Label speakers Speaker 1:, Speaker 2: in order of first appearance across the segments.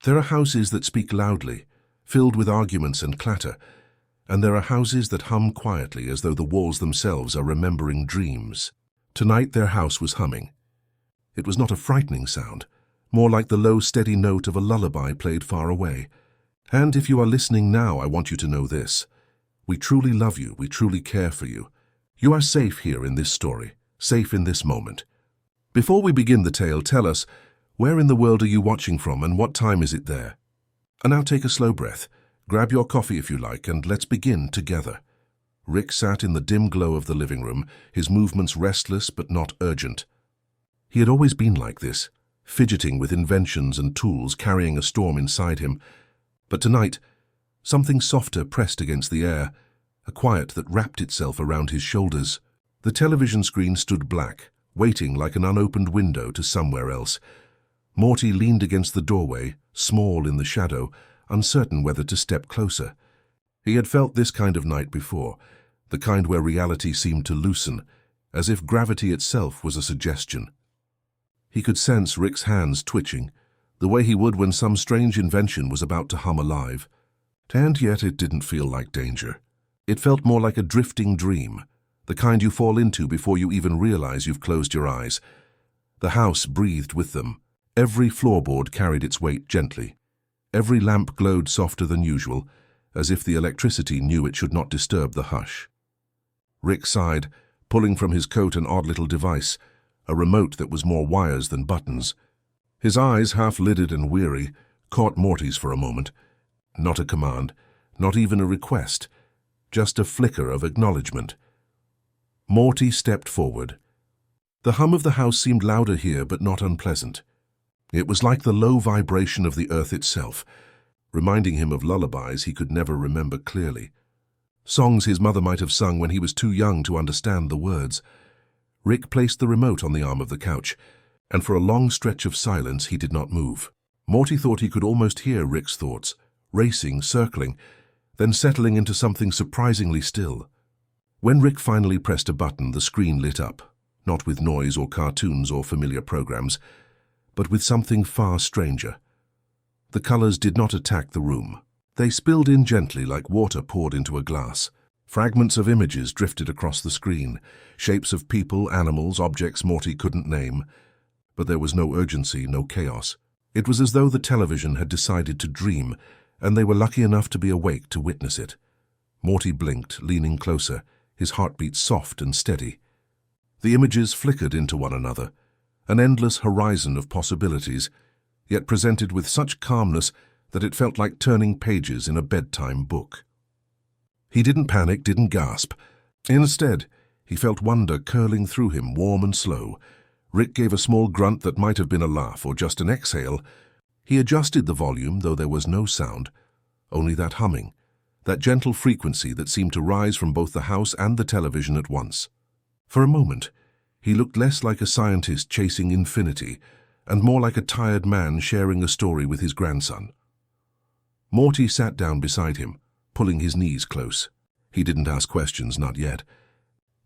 Speaker 1: There are houses that speak loudly, filled with arguments and clatter, and there are houses that hum quietly as though the walls themselves are remembering dreams. Tonight their house was humming. It was not a frightening sound, more like the low, steady note of a lullaby played far away. And if you are listening now, I want you to know this. We truly love you, we truly care for you. You are safe here in this story, safe in this moment. Before we begin the tale, tell us, where in the world are you watching from and what time is it there? And now take a slow breath, grab your coffee if you like, and let's begin together. Rick sat in the dim glow of the living room, his movements restless but not urgent. He had always been like this, fidgeting with inventions and tools, carrying a storm inside him. But tonight, something softer pressed against the air, a quiet that wrapped itself around his shoulders. The television screen stood black, waiting like an unopened window to somewhere else. Morty leaned against the doorway, small in the shadow, uncertain whether to step closer. He had felt this kind of night before, the kind where reality seemed to loosen, as if gravity itself was a suggestion. He could sense Rick's hands twitching, the way he would when some strange invention was about to hum alive. And yet it didn't feel like danger. It felt more like a drifting dream, the kind you fall into before you even realize you've closed your eyes. The house breathed with them. Every floorboard carried its weight gently. Every lamp glowed softer than usual, as if the electricity knew it should not disturb the hush. Rick sighed, pulling from his coat an odd little device, a remote that was more wires than buttons. His eyes, half-lidded and weary, caught Morty's for a moment. Not a command, not even a request, just a flicker of acknowledgement. Morty stepped forward. The hum of the house seemed louder here, but not unpleasant. It was like the low vibration of the earth itself, reminding him of lullabies he could never remember clearly. Songs his mother might have sung when he was too young to understand the words. Rick placed the remote on the arm of the couch, and for a long stretch of silence he did not move. Morty thought he could almost hear Rick's thoughts, racing, circling, then settling into something surprisingly still. When Rick finally pressed a button, the screen lit up, not with noise or cartoons or familiar programs, but with something far stranger. The colors did not attack the room. They spilled in gently like water poured into a glass. Fragments of images drifted across the screen, shapes of people, animals, objects Morty couldn't name. But there was no urgency, no chaos. It was as though the television had decided to dream, and they were lucky enough to be awake to witness it. Morty blinked, leaning closer, his heartbeat soft and steady. The images flickered into one another, an endless horizon of possibilities, yet presented with such calmness that it felt like turning pages in a bedtime book. He didn't panic, didn't gasp. Instead, he felt wonder curling through him, warm and slow. Rick gave a small grunt that might have been a laugh or just an exhale. He adjusted the volume, though there was no sound, only that humming, that gentle frequency that seemed to rise from both the house and the television at once. For a moment, he looked less like a scientist chasing infinity and more like a tired man sharing a story with his grandson. Morty sat down beside him, pulling his knees close. He didn't ask questions, not yet.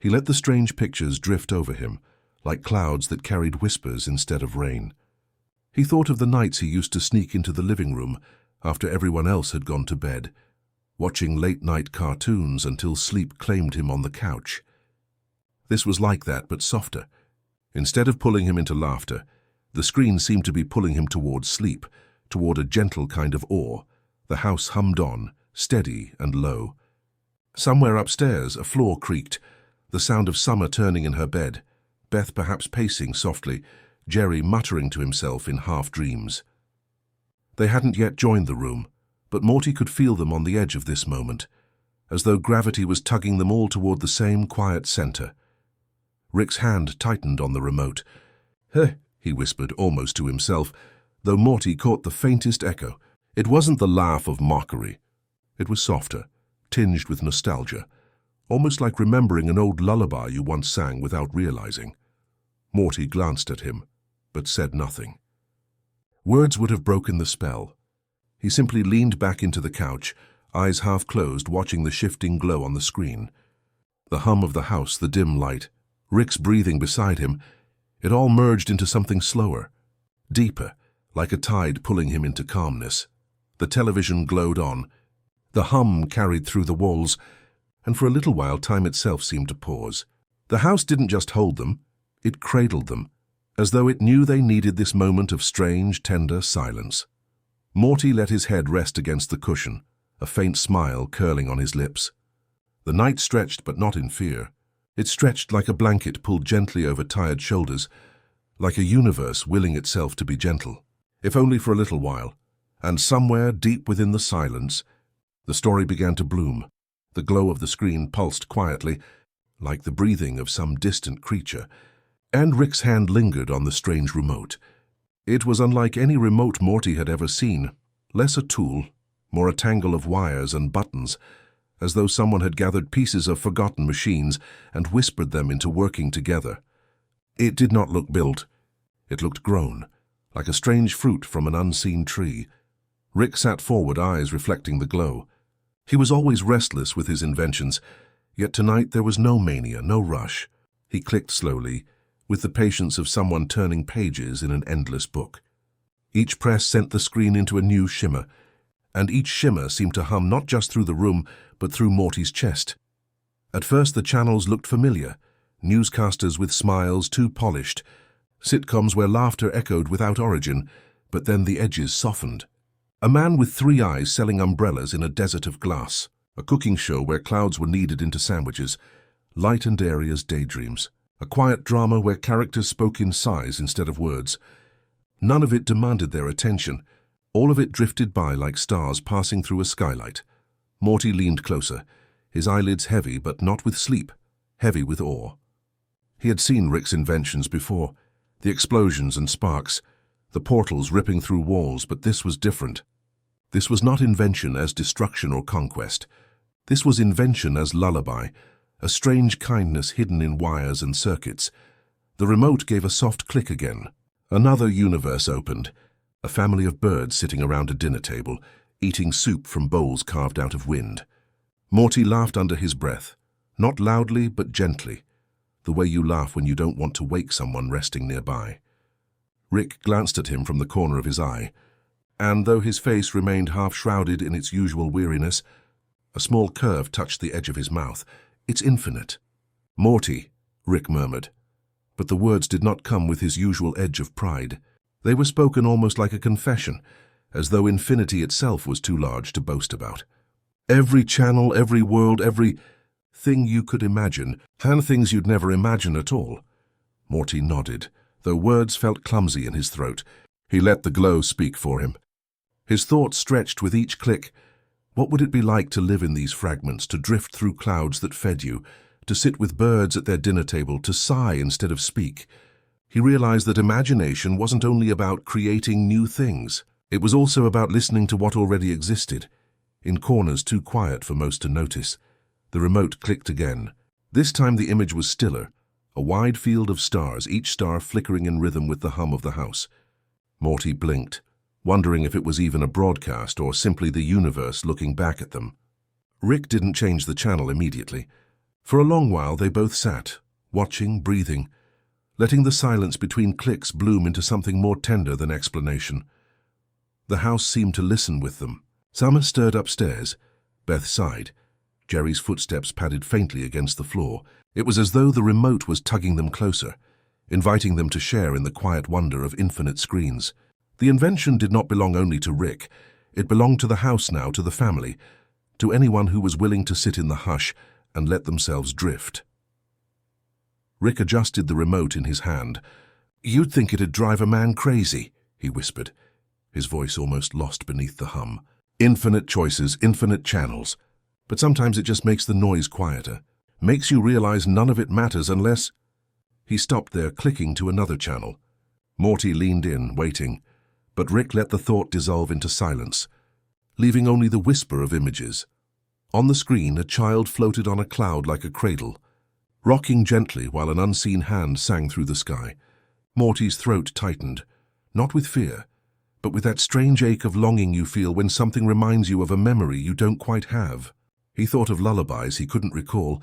Speaker 1: He let the strange pictures drift over him, like clouds that carried whispers instead of rain. He thought of the nights he used to sneak into the living room after everyone else had gone to bed, watching late-night cartoons until sleep claimed him on the couch. This was like that, but softer. Instead of pulling him into laughter, the screen seemed to be pulling him toward sleep, toward a gentle kind of awe. The house hummed on, steady and low. Somewhere upstairs, a floor creaked, the sound of Summer turning in her bed, Beth perhaps pacing softly, Jerry muttering to himself in half-dreams. They hadn't yet joined the room, but Morty could feel them on the edge of this moment, as though gravity was tugging them all toward the same quiet center. Rick's hand tightened on the remote. "Heh," he whispered, almost to himself, though Morty caught the faintest echo. It wasn't the laugh of mockery. It was softer, tinged with nostalgia, almost like remembering an old lullaby you once sang without realizing. Morty glanced at him, but said nothing. Words would have broken the spell. He simply leaned back into the couch, eyes half closed, watching the shifting glow on the screen. The hum of the house, the dim light, Rick's breathing beside him, it all merged into something slower, deeper, like a tide pulling him into calmness. The television glowed on. The hum carried through the walls, and for a little while time itself seemed to pause. The house didn't just hold them, it cradled them, as though it knew they needed this moment of strange, tender silence. Morty let his head rest against the cushion, a faint smile curling on his lips. The night stretched, but not in fear. It stretched like a blanket pulled gently over tired shoulders, like a universe willing itself to be gentle, if only for a little while. And somewhere deep within the silence, the story began to bloom. The glow of the screen pulsed quietly, like the breathing of some distant creature, and Rick's hand lingered on the strange remote. It was unlike any remote Morty had ever seen, less a tool, more a tangle of wires and buttons, as though someone had gathered pieces of forgotten machines and whispered them into working together. It did not look built. It looked grown, like a strange fruit from an unseen tree. Rick sat forward, eyes reflecting the glow. He was always restless with his inventions, yet tonight there was no mania, no rush. He clicked slowly, with the patience of someone turning pages in an endless book. Each press sent the screen into a new shimmer, and each shimmer seemed to hum not just through the room, but through Morty's chest. At first the channels looked familiar, newscasters with smiles too polished, sitcoms where laughter echoed without origin, but then the edges softened. A man with 3 eyes selling umbrellas in a desert of glass, a cooking show where clouds were kneaded into sandwiches, light and airy as daydreams, a quiet drama where characters spoke in sighs instead of words. None of it demanded their attention. All of it drifted by like stars passing through a skylight. Morty leaned closer, his eyelids heavy but not with sleep, heavy with awe. He had seen Rick's inventions before, the explosions and sparks, the portals ripping through walls, but this was different. This was not invention as destruction or conquest. This was invention as lullaby, a strange kindness hidden in wires and circuits. The remote gave a soft click again. Another universe opened, a family of birds sitting around a dinner table, eating soup from bowls carved out of wind. Morty laughed under his breath, not loudly but gently, the way you laugh when you don't want to wake someone resting nearby. Rick glanced at him from the corner of his eye, and though his face remained half-shrouded in its usual weariness, a small curve touched the edge of his mouth. "It's infinite." "Morty," Rick murmured, but the words did not come with his usual edge of pride. They were spoken almost like a confession, as though infinity itself was too large to boast about. Every channel, every world, every thing you could imagine, and things you'd never imagine at all. Morty nodded, though words felt clumsy in his throat. He let the glow speak for him. His thoughts stretched with each click. What would it be like to live in these fragments, to drift through clouds that fed you, to sit with birds at their dinner table, to sigh instead of speak? He realized that imagination wasn't only about creating new things. It was also about listening to what already existed, in corners too quiet for most to notice. The remote clicked again. This time the image was stiller, a wide field of stars, each star flickering in rhythm with the hum of the house. Morty blinked, wondering if it was even a broadcast or simply the universe looking back at them. Rick didn't change the channel immediately. For a long while they both sat, watching, breathing, letting the silence between clicks bloom into something more tender than explanation. The house seemed to listen with them. Summer stirred upstairs. Beth sighed. Jerry's footsteps padded faintly against the floor. It was as though the remote was tugging them closer, inviting them to share in the quiet wonder of infinite screens. The invention did not belong only to Rick. It belonged to the house now, to the family, to anyone who was willing to sit in the hush and let themselves drift. Rick adjusted the remote in his hand. "You'd think it'd drive a man crazy," he whispered, his voice almost lost beneath the hum. "Infinite choices, infinite channels. But sometimes it just makes the noise quieter, makes you realize none of it matters unless—" He stopped there, clicking to another channel. Morty leaned in, waiting, but Rick let the thought dissolve into silence, leaving only the whisper of images. On the screen, a child floated on a cloud like a cradle, rocking gently while an unseen hand sang through the sky. Morty's throat tightened, not with fear, but with that strange ache of longing you feel when something reminds you of a memory you don't quite have. He thought of lullabies he couldn't recall,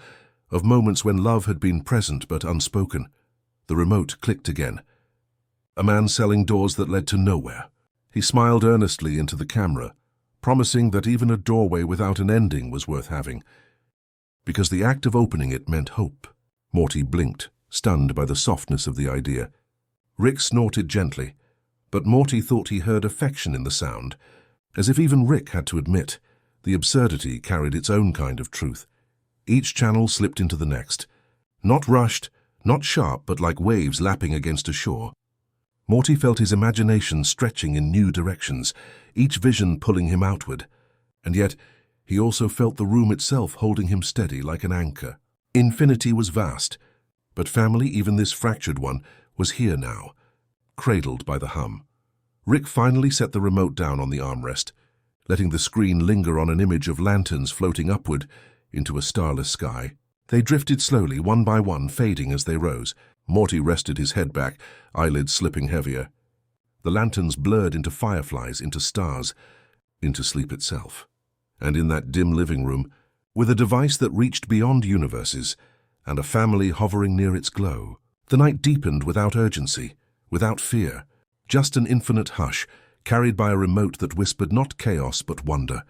Speaker 1: of moments when love had been present but unspoken. The remote clicked again. A man selling doors that led to nowhere. He smiled earnestly into the camera, promising that even a doorway without an ending was worth having, because the act of opening it meant hope. Morty blinked, stunned by the softness of the idea. Rick snorted gently, but Morty thought he heard affection in the sound, as if even Rick had to admit the absurdity carried its own kind of truth. Each channel slipped into the next, not rushed, not sharp, but like waves lapping against a shore. Morty felt his imagination stretching in new directions, each vision pulling him outward, and yet he also felt the room itself holding him steady like an anchor. Infinity was vast, but family, even this fractured one, was here now, cradled by the hum. Rick finally set the remote down on the armrest, letting the screen linger on an image of lanterns floating upward into a starless sky. They drifted slowly, one by one, fading as they rose. Morty rested his head back, eyelids slipping heavier. The lanterns blurred into fireflies, into stars, into sleep itself. And in that dim living room, with a device that reached beyond universes, and a family hovering near its glow, the night deepened without urgency, without fear, just an infinite hush, carried by a remote that whispered not chaos but wonder.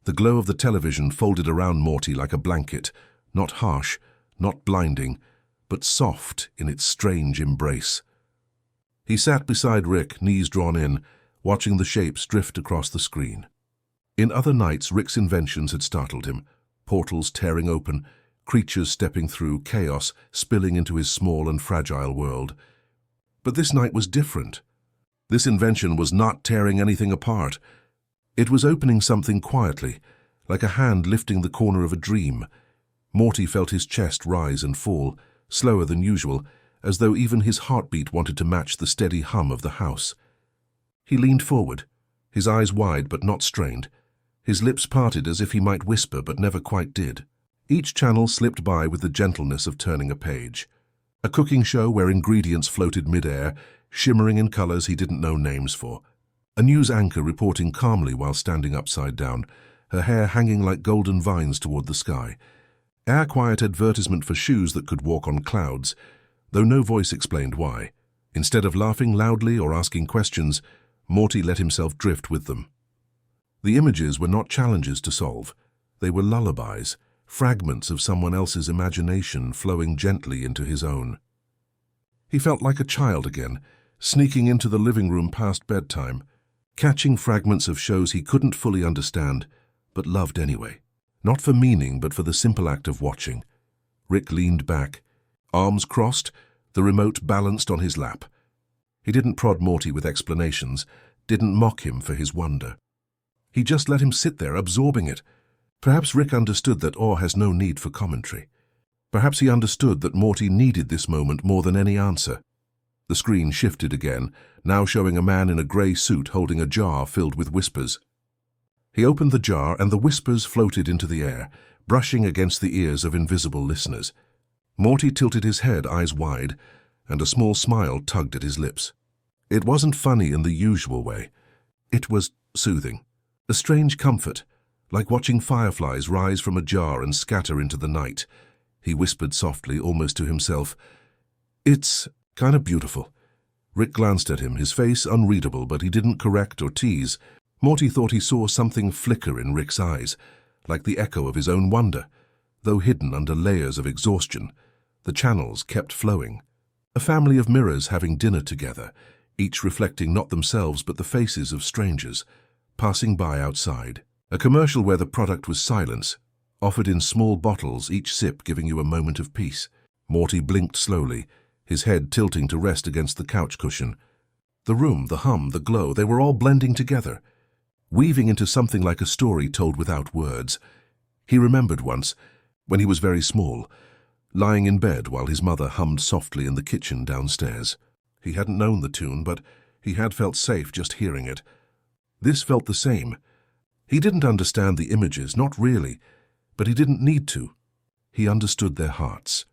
Speaker 1: The glow of the television folded around Morty like a blanket, not harsh, not blinding, but soft in its strange embrace. He sat beside Rick, knees drawn in, watching the shapes drift across the screen. In other nights, Rick's inventions had startled him, portals tearing open, creatures stepping through, chaos spilling into his small and fragile world. But this night was different. This invention was not tearing anything apart. It was opening something quietly, like a hand lifting the corner of a dream. Morty felt his chest rise and fall, slower than usual, as though even his heartbeat wanted to match the steady hum of the house. He leaned forward, his eyes wide but not strained, his lips parted as if he might whisper but never quite did. Each channel slipped by with the gentleness of turning a page. A cooking show where ingredients floated mid-air, shimmering in colors he didn't know names for. A news anchor reporting calmly while standing upside down, her hair hanging like golden vines toward the sky. Air-quiet advertisement for shoes that could walk on clouds, though no voice explained why. Instead of laughing loudly or asking questions, Morty let himself drift with them. The images were not challenges to solve. They were lullabies, fragments of someone else's imagination flowing gently into his own. He felt like a child again, sneaking into the living room past bedtime, catching fragments of shows he couldn't fully understand, but loved anyway. Not for meaning, but for the simple act of watching. Rick leaned back, arms crossed, the remote balanced on his lap. He didn't prod Morty with explanations, didn't mock him for his wonder. He just let him sit there, absorbing it. Perhaps Rick understood that awe has no need for commentary. Perhaps he understood that Morty needed this moment more than any answer. The screen shifted again, now showing a man in a grey suit holding a jar filled with whispers. He opened the jar and the whispers floated into the air, brushing against the ears of invisible listeners. Morty tilted his head, eyes wide, and a small smile tugged at his lips. It wasn't funny in the usual way. It was soothing. A strange comfort, like watching fireflies rise from a jar and scatter into the night. He whispered softly, almost to himself, "It's kind of beautiful." Rick glanced at him, his face unreadable, but he didn't correct or tease. Morty thought he saw something flicker in Rick's eyes, like the echo of his own wonder, though hidden under layers of exhaustion. The channels kept flowing. A family of mirrors having dinner together, each reflecting not themselves but the faces of strangers, passing by outside. A commercial where the product was silence, offered in small bottles, each sip giving you a moment of peace. Morty blinked slowly, his head tilting to rest against the couch cushion. The room, the hum, the glow, they were all blending together, weaving into something like a story told without words. He remembered once, when he was very small, lying in bed while his mother hummed softly in the kitchen downstairs. He hadn't known the tune, but he had felt safe just hearing it. This felt the same. He didn't understand the images, not really, but he didn't need to. He understood their hearts.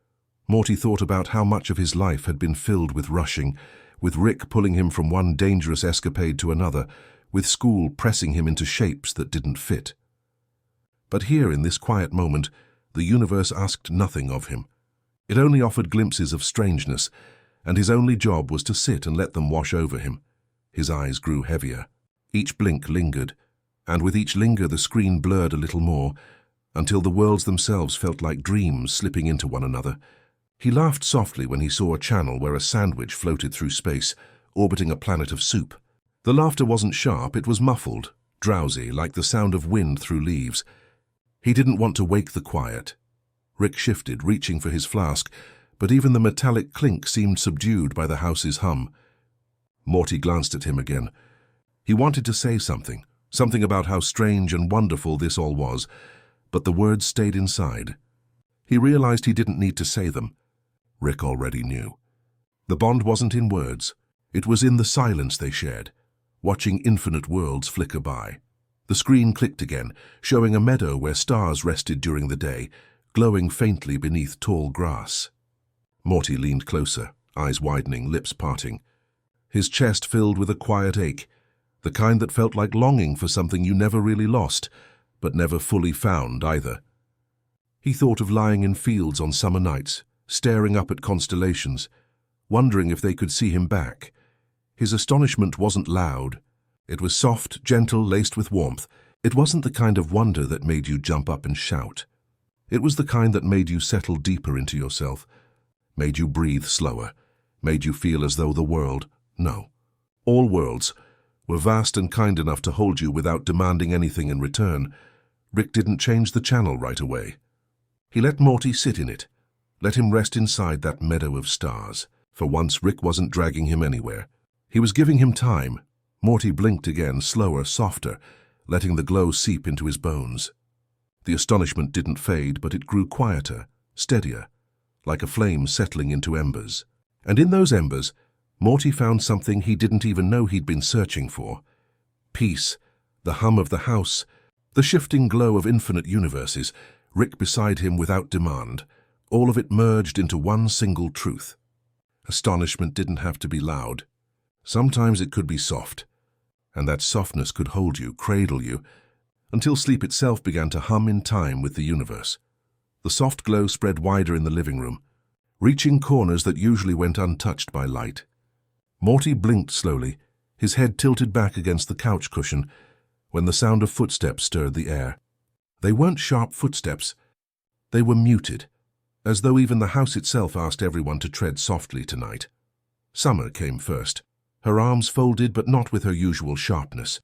Speaker 1: Morty thought about how much of his life had been filled with rushing, with Rick pulling him from one dangerous escapade to another, with school pressing him into shapes that didn't fit. But here, in this quiet moment, the universe asked nothing of him. It only offered glimpses of strangeness, and his only job was to sit and let them wash over him. His eyes grew heavier. Each blink lingered, and with each linger the screen blurred a little more, until the worlds themselves felt like dreams slipping into one another. He laughed softly when he saw a channel where a sandwich floated through space, orbiting a planet of soup. The laughter wasn't sharp, it was muffled, drowsy, like the sound of wind through leaves. He didn't want to wake the quiet. Rick shifted, reaching for his flask, but even the metallic clink seemed subdued by the house's hum. Morty glanced at him again. He wanted to say something about how strange and wonderful this all was, but the words stayed inside. He realized he didn't need to say them. Rick already knew. The bond wasn't in words. It was in the silence they shared, watching infinite worlds flicker by. The screen clicked again, showing a meadow where stars rested during the day, glowing faintly beneath tall grass. Morty leaned closer, eyes widening, lips parting. His chest filled with a quiet ache, the kind that felt like longing for something you never really lost, but never fully found either. He thought of lying in fields on summer nights, staring up at constellations, wondering if they could see him back. His astonishment wasn't loud. It was soft, gentle, laced with warmth. It wasn't the kind of wonder that made you jump up and shout. It was the kind that made you settle deeper into yourself, made you breathe slower, made you feel as though the world, no, all worlds, were vast and kind enough to hold you without demanding anything in return. Rick didn't change the channel right away. He let Morty sit in it, let him rest inside that meadow of stars. For once, Rick wasn't dragging him anywhere. He was giving him time. Morty blinked again, slower, softer, letting the glow seep into his bones. The astonishment didn't fade, but it grew quieter, steadier, like a flame settling into embers. And in those embers, Morty found something he didn't even know he'd been searching for. Peace, the hum of the house, the shifting glow of infinite universes, Rick beside him without demand, all of it merged into one single truth. Astonishment didn't have to be loud. Sometimes it could be soft, and that softness could hold you, cradle you, until sleep itself began to hum in time with the universe. The soft glow spread wider in the living room, reaching corners that usually went untouched by light. Morty blinked slowly, his head tilted back against the couch cushion, when the sound of footsteps stirred the air. They weren't sharp footsteps. They were muted, as though even the house itself asked everyone to tread softly tonight. Summer came first, her arms folded but not with her usual sharpness.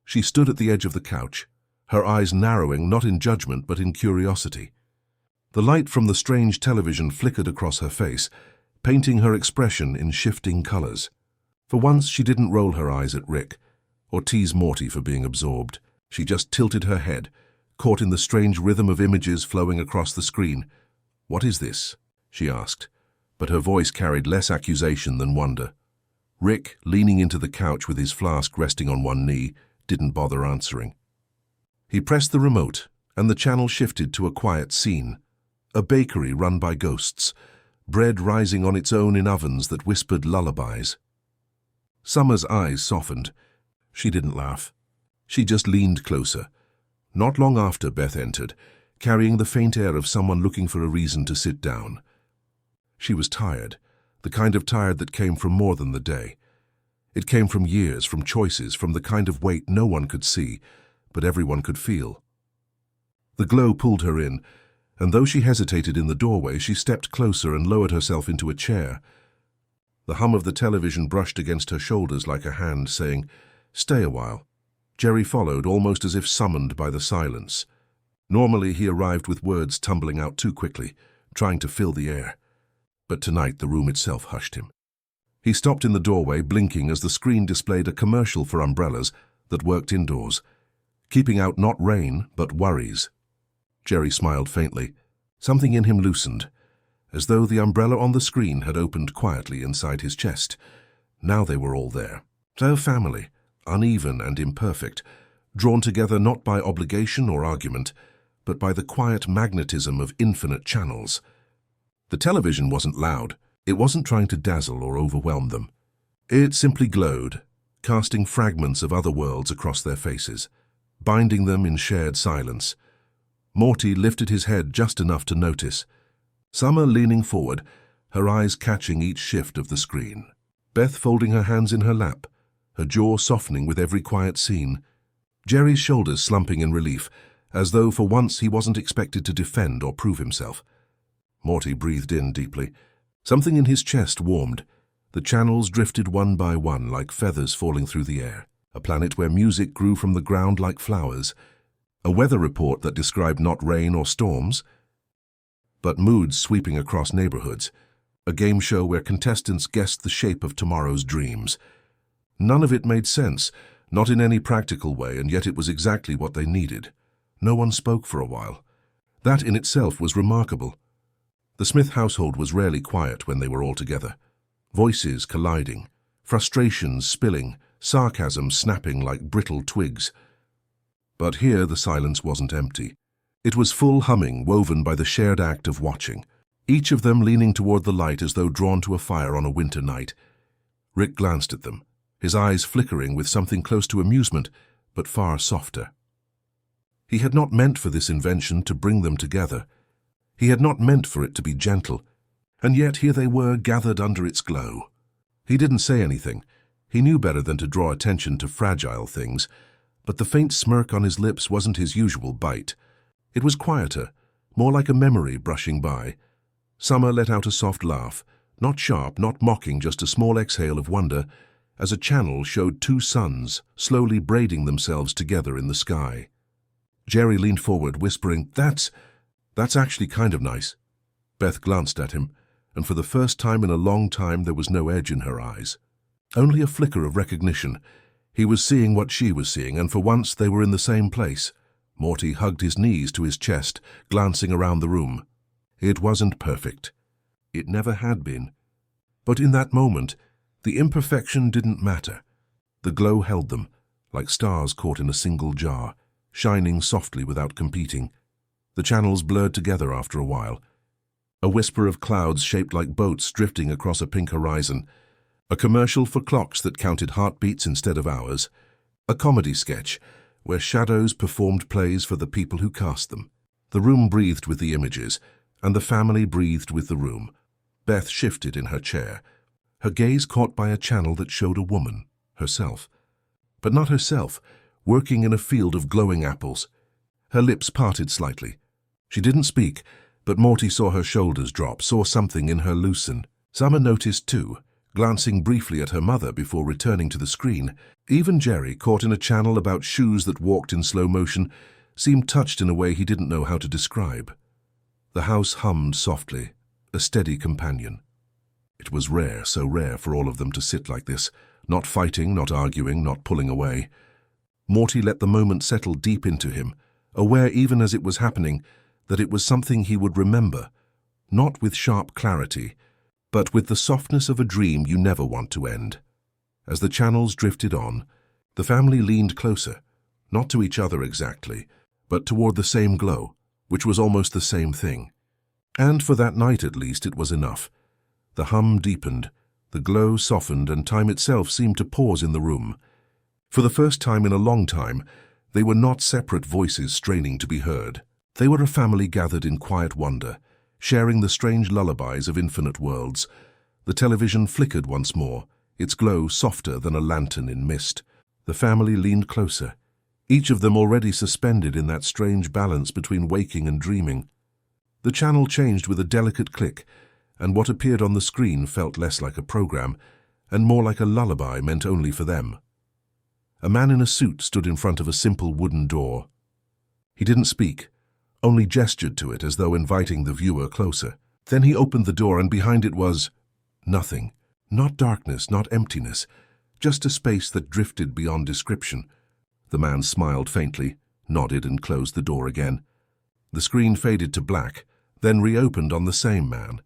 Speaker 1: She stood at the edge of the couch, her eyes narrowing not in judgment but in curiosity. The light from the strange television flickered across her face, painting her expression in shifting colors. For once she didn't roll her eyes at Rick, or tease Morty for being absorbed. She just tilted her head, caught in the strange rhythm of images flowing across the screen. "What is this?" she asked, but her voice carried less accusation than wonder. Rick, leaning into the couch with his flask resting on one knee, didn't bother answering. He pressed the remote, and the channel shifted to a quiet scene. A bakery run by ghosts, bread rising on its own in ovens that whispered lullabies. Summer's eyes softened. She didn't laugh. She just leaned closer. Not long after, Beth entered, carrying the faint air of someone looking for a reason to sit down. She was tired, the kind of tired that came from more than the day. It came from years, from choices, from the kind of weight no one could see, but everyone could feel. The glow pulled her in, and though she hesitated in the doorway, she stepped closer and lowered herself into a chair. The hum of the television brushed against her shoulders like a hand saying, "Stay a while." Jerry followed, almost as if summoned by the silence. Normally he arrived with words tumbling out too quickly, trying to fill the air. But tonight the room itself hushed him. He stopped in the doorway, blinking as the screen displayed a commercial for umbrellas that worked indoors, keeping out not rain, but worries. Jerry smiled faintly. Something in him loosened, as though the umbrella on the screen had opened quietly inside his chest. Now they were all there. Their family, uneven and imperfect, drawn together not by obligation or argument, but by the quiet magnetism of infinite channels. The television wasn't loud. It wasn't trying to dazzle or overwhelm them. It simply glowed, casting fragments of other worlds across their faces, binding them in shared silence. Morty lifted his head just enough to notice. Summer leaning forward, her eyes catching each shift of the screen. Beth folding her hands in her lap, her jaw softening with every quiet scene. Jerry's shoulders slumping in relief, as though for once he wasn't expected to defend or prove himself. Morty breathed in deeply. Something in his chest warmed. The channels drifted one by one like feathers falling through the air. A planet where music grew from the ground like flowers. A weather report that described not rain or storms, but moods sweeping across neighborhoods. A game show where contestants guessed the shape of tomorrow's dreams. None of it made sense, not in any practical way, and yet it was exactly what they needed. No one spoke for a while. That in itself was remarkable. The Smith household was rarely quiet when they were all together. Voices colliding, frustrations spilling, sarcasm snapping like brittle twigs. But here the silence wasn't empty. It was full humming, woven by the shared act of watching, each of them leaning toward the light as though drawn to a fire on a winter night. Rick glanced at them, his eyes flickering with something close to amusement, but far softer. He had not meant for this invention to bring them together. He had not meant for it to be gentle, and yet here they were gathered under its glow. He didn't say anything. He knew better than to draw attention to fragile things, but the faint smirk on his lips wasn't his usual bite. It was quieter, more like a memory brushing by. Summer let out a soft laugh, not sharp, not mocking, just a small exhale of wonder, as a channel showed two suns slowly braiding themselves together in the sky. Jerry leaned forward, whispering, That's actually kind of nice." Beth glanced at him, and for the first time in a long time there was no edge in her eyes. Only a flicker of recognition. He was seeing what she was seeing, and for once they were in the same place. Morty hugged his knees to his chest, glancing around the room. It wasn't perfect. It never had been. But in that moment, the imperfection didn't matter. The glow held them, like stars caught in a single jar, shining softly without competing. The channels blurred together after a while. A whisper of clouds shaped like boats drifting across a pink horizon. A commercial for clocks that counted heartbeats instead of hours. A comedy sketch where shadows performed plays for the people who cast them. The room breathed with the images, and the family breathed with the room. Beth shifted in her chair, her gaze caught by a channel that showed a woman, herself. But not herself, working in a field of glowing apples. Her lips parted slightly. She didn't speak, but Morty saw her shoulders drop, saw something in her loosen. Summer noticed too, glancing briefly at her mother before returning to the screen. Even Jerry, caught in a channel about shoes that walked in slow motion, seemed touched in a way he didn't know how to describe. The house hummed softly, a steady companion. It was rare, so rare for all of them to sit like this, not fighting, not arguing, not pulling away. Morty let the moment settle deep into him, aware even as it was happening that it was something he would remember, not with sharp clarity, but with the softness of a dream you never want to end. As the channels drifted on, the family leaned closer, not to each other exactly, but toward the same glow, which was almost the same thing. And for that night at least it was enough. The hum deepened, the glow softened, and time itself seemed to pause in the room. For the first time in a long time, they were not separate voices straining to be heard. They were a family gathered in quiet wonder, sharing the strange lullabies of infinite worlds. The television flickered once more, its glow softer than a lantern in mist. The family leaned closer, each of them already suspended in that strange balance between waking and dreaming. The channel changed with a delicate click, and what appeared on the screen felt less like a program, and more like a lullaby meant only for them. A man in a suit stood in front of a simple wooden door. He didn't speak, only gestured to it as though inviting the viewer closer. Then he opened the door, and behind it was nothing. Not darkness, not emptiness, just a space that drifted beyond description. The man smiled faintly, nodded, and closed the door again. The screen faded to black, then reopened on the same man,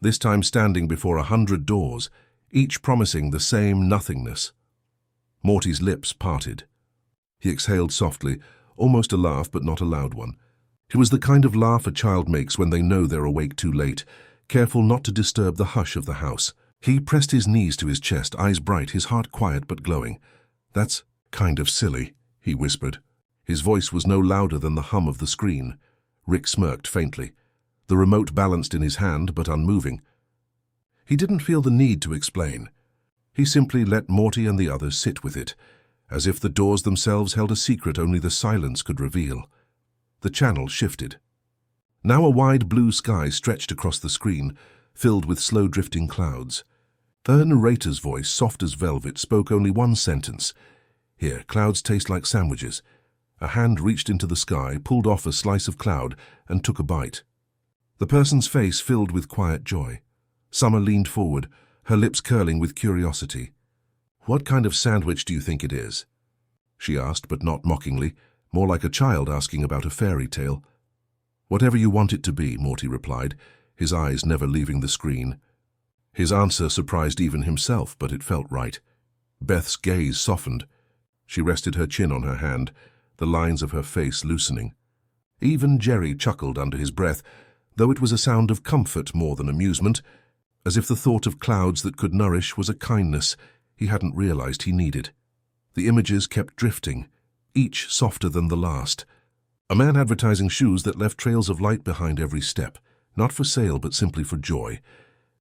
Speaker 1: this time standing before 100 doors, each promising the same nothingness. Morty's lips parted. He exhaled softly, almost a laugh but not a loud one. It was the kind of laugh a child makes when they know they're awake too late, careful not to disturb the hush of the house. He pressed his knees to his chest, eyes bright, his heart quiet but glowing. "That's kind of silly," he whispered. His voice was no louder than the hum of the screen. Rick smirked faintly, the remote balanced in his hand but unmoving. He didn't feel the need to explain. He simply let Morty and the others sit with it, as if the doors themselves held a secret only the silence could reveal. The channel shifted. Now a wide blue sky stretched across the screen, filled with slow-drifting clouds. The narrator's voice, soft as velvet, spoke only one sentence. "Here, clouds taste like sandwiches." A hand reached into the sky, pulled off a slice of cloud, and took a bite. The person's face filled with quiet joy. Summer leaned forward, her lips curling with curiosity. "What kind of sandwich do you think it is?" she asked, but not mockingly, more like a child asking about a fairy tale. "Whatever you want it to be," Morty replied, his eyes never leaving the screen. His answer surprised even himself, but it felt right. Beth's gaze softened. She rested her chin on her hand, the lines of her face loosening. Even Jerry chuckled under his breath, though it was a sound of comfort more than amusement, as if the thought of clouds that could nourish was a kindness he hadn't realized he needed. The images kept drifting, each softer than the last. A man advertising shoes that left trails of light behind every step, not for sale but simply for joy.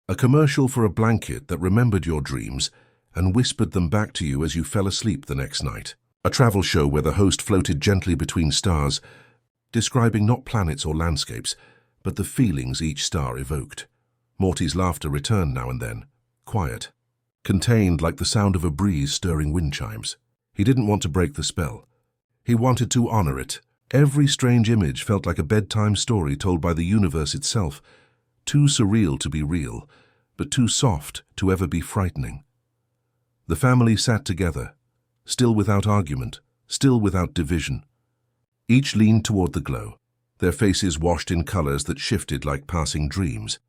Speaker 1: A commercial for a blanket that remembered your dreams and whispered them back to you as you fell asleep the next night. A travel show where the host floated gently between stars, describing not planets or landscapes, but the feelings each star evoked. Morty's laughter returned now and then, quiet, contained like the sound of a breeze stirring wind chimes. He didn't want to break the spell. He wanted to honor it. Every strange image felt like a bedtime story told by the universe itself, too surreal to be real, but too soft to ever be frightening. The family sat together, still without argument, still without division. Each leaned toward the glow, their faces washed in colors that shifted like passing dreams.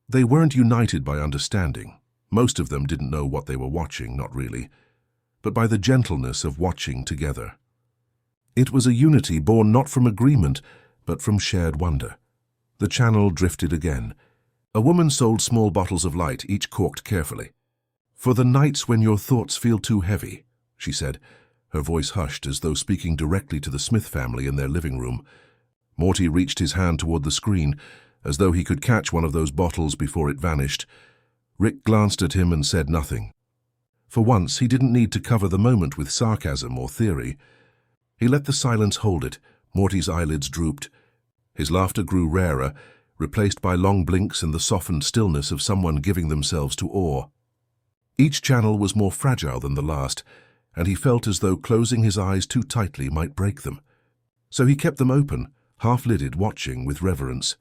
Speaker 1: They weren't united by understanding. Most of them didn't know what they were watching, not really, but by the gentleness of watching together. It was a unity born not from agreement, but from shared wonder. The channel drifted again. A woman sold small bottles of light, each corked carefully. "For the nights when your thoughts feel too heavy," she said, her voice hushed as though speaking directly to the Smith family in their living room. Morty reached his hand toward the screen, as though he could catch one of those bottles before it vanished. Rick glanced at him and said nothing. For once, he didn't need to cover the moment with sarcasm or theory. He let the silence hold it. Morty's eyelids drooped. His laughter grew rarer, replaced by long blinks and the softened stillness of someone giving themselves to awe. Each channel was more fragile than the last, and he felt as though closing his eyes too tightly might break them. So he kept them open, half-lidded, watching with reverence.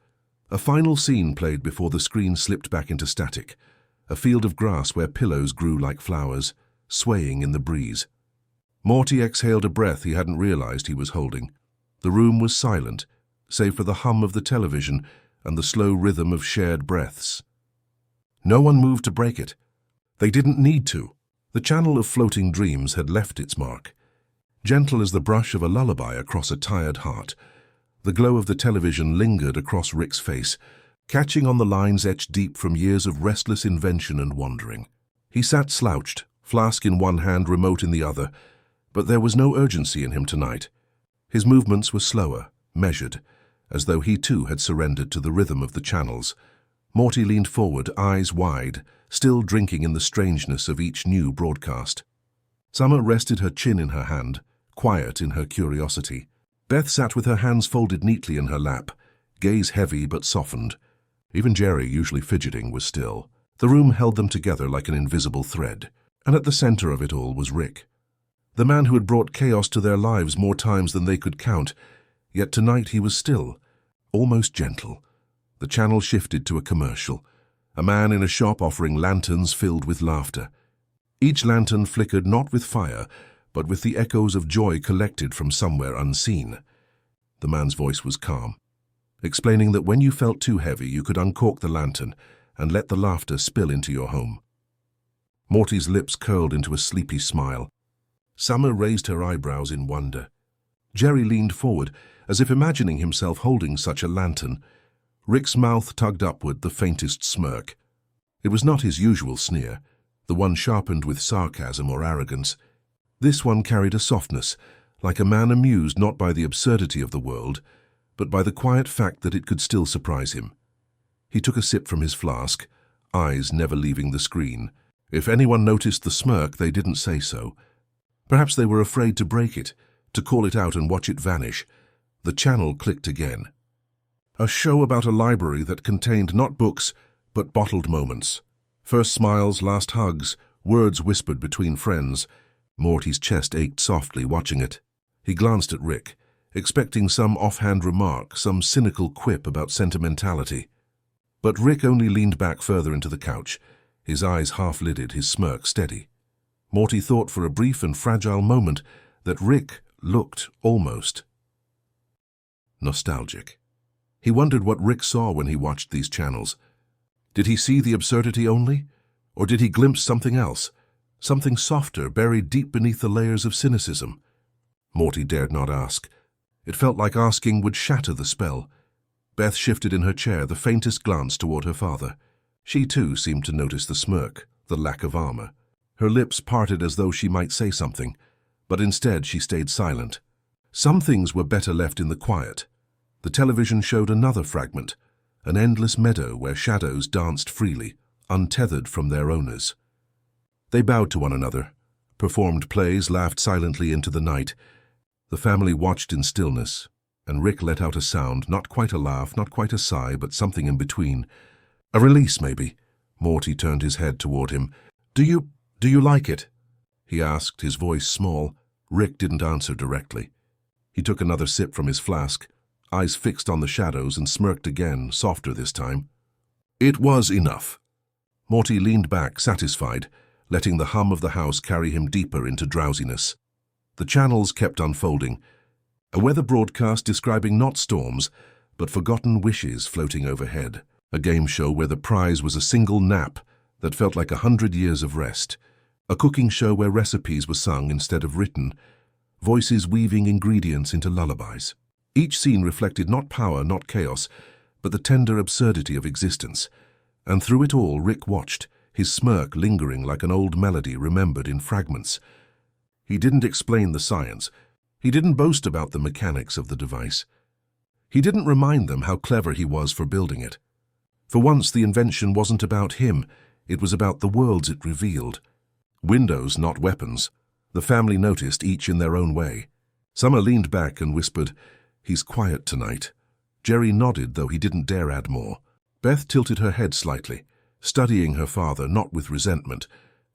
Speaker 1: A final scene played before the screen slipped back into static, a field of grass where pillows grew like flowers, swaying in the breeze. Morty exhaled a breath he hadn't realized he was holding. The room was silent, save for the hum of the television and the slow rhythm of shared breaths. No one moved to break it. They didn't need to. The channel of floating dreams had left its mark. Gentle as the brush of a lullaby across a tired heart, the glow of the television lingered across Rick's face, catching on the lines etched deep from years of restless invention and wandering. He sat slouched, flask in one hand, remote in the other, but there was no urgency in him tonight. His movements were slower, measured, as though he too had surrendered to the rhythm of the channels. Morty leaned forward, eyes wide, still drinking in the strangeness of each new broadcast. Summer rested her chin in her hand, quiet in her curiosity. Beth sat with her hands folded neatly in her lap, gaze heavy but softened. Even Jerry, usually fidgeting, was still. The room held them together like an invisible thread, and at the center of it all was Rick. The man who had brought chaos to their lives more times than they could count, yet tonight he was still, almost gentle. The channel shifted to a commercial, a man in a shop offering lanterns filled with laughter. Each lantern flickered not with fire, but with the echoes of joy collected from somewhere unseen. The man's voice was calm, explaining that when you felt too heavy, you could uncork the lantern and let the laughter spill into your home. Morty's lips curled into a sleepy smile. Summer raised her eyebrows in wonder. Jerry leaned forward, as if imagining himself holding such a lantern. Rick's mouth tugged upward, the faintest smirk. It was not his usual sneer, the one sharpened with sarcasm or arrogance. This one carried a softness, like a man amused not by the absurdity of the world, but by the quiet fact that it could still surprise him. He took a sip from his flask, eyes never leaving the screen. If anyone noticed the smirk, they didn't say so. Perhaps they were afraid to break it, to call it out and watch it vanish. The channel clicked again. A show about a library that contained not books, but bottled moments. First smiles, last hugs, words whispered between friends. Morty's chest ached softly watching it. He glanced at Rick, expecting some offhand remark, some cynical quip about sentimentality. But Rick only leaned back further into the couch, his eyes half-lidded, his smirk steady. Morty thought for a brief and fragile moment that Rick looked almost nostalgic. He wondered what Rick saw when he watched these channels. Did he see the absurdity only? Or did he glimpse something else? Something softer, buried deep beneath the layers of cynicism? Morty dared not ask. It felt like asking would shatter the spell. Beth shifted in her chair, the faintest glance toward her father. She too seemed to notice the smirk, the lack of armor. Her lips parted as though she might say something, but instead she stayed silent. Some things were better left in the quiet. The television showed another fragment, an endless meadow where shadows danced freely, untethered from their owners. They bowed to one another, performed plays, laughed silently into the night. The family watched in stillness, and Rick let out a sound, not quite a laugh, not quite a sigh, but something in between. A release, maybe. Morty turned his head toward him. Do you like it?" he asked, his voice small. Rick didn't answer directly. He took another sip from his flask, eyes fixed on the shadows, and smirked again, softer this time. It was enough. Morty leaned back, satisfied, letting the hum of the house carry him deeper into drowsiness. The channels kept unfolding. A weather broadcast describing not storms, but forgotten wishes floating overhead. A game show where the prize was a single nap that felt like 100 years of rest. A cooking show where recipes were sung instead of written, voices weaving ingredients into lullabies. Each scene reflected not power, not chaos, but the tender absurdity of existence. And through it all, Rick watched, his smirk lingering like an old melody remembered in fragments. He didn't explain the science. He didn't boast about the mechanics of the device. He didn't remind them how clever he was for building it. For once, the invention wasn't about him. It was about the worlds it revealed. Windows, not weapons. The family noticed, each in their own way. Summer leaned back and whispered, "He's quiet tonight." Jerry nodded, though he didn't dare add more. Beth tilted her head slightly, studying her father, not with resentment,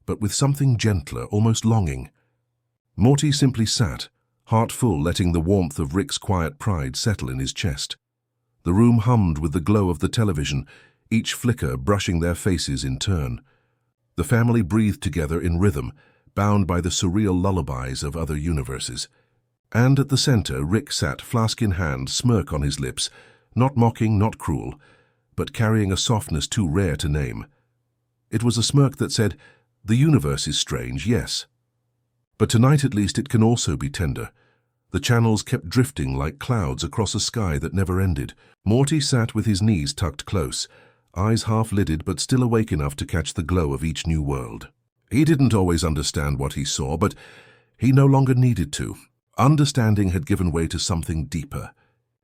Speaker 1: but with something gentler, almost longing. Morty simply sat, heart full, letting the warmth of Rick's quiet pride settle in his chest. The room hummed with the glow of the television, each flicker brushing their faces in turn. The family breathed together in rhythm, bound by the surreal lullabies of other universes. And at the center, Rick sat, flask in hand, smirk on his lips, not mocking, not cruel, but carrying a softness too rare to name. It was a smirk that said, "The universe is strange, yes. But tonight at least it can also be tender." The channels kept drifting like clouds across a sky that never ended. Morty sat with his knees tucked close, eyes half-lidded but still awake enough to catch the glow of each new world. He didn't always understand what he saw, but he no longer needed to. Understanding had given way to something deeper,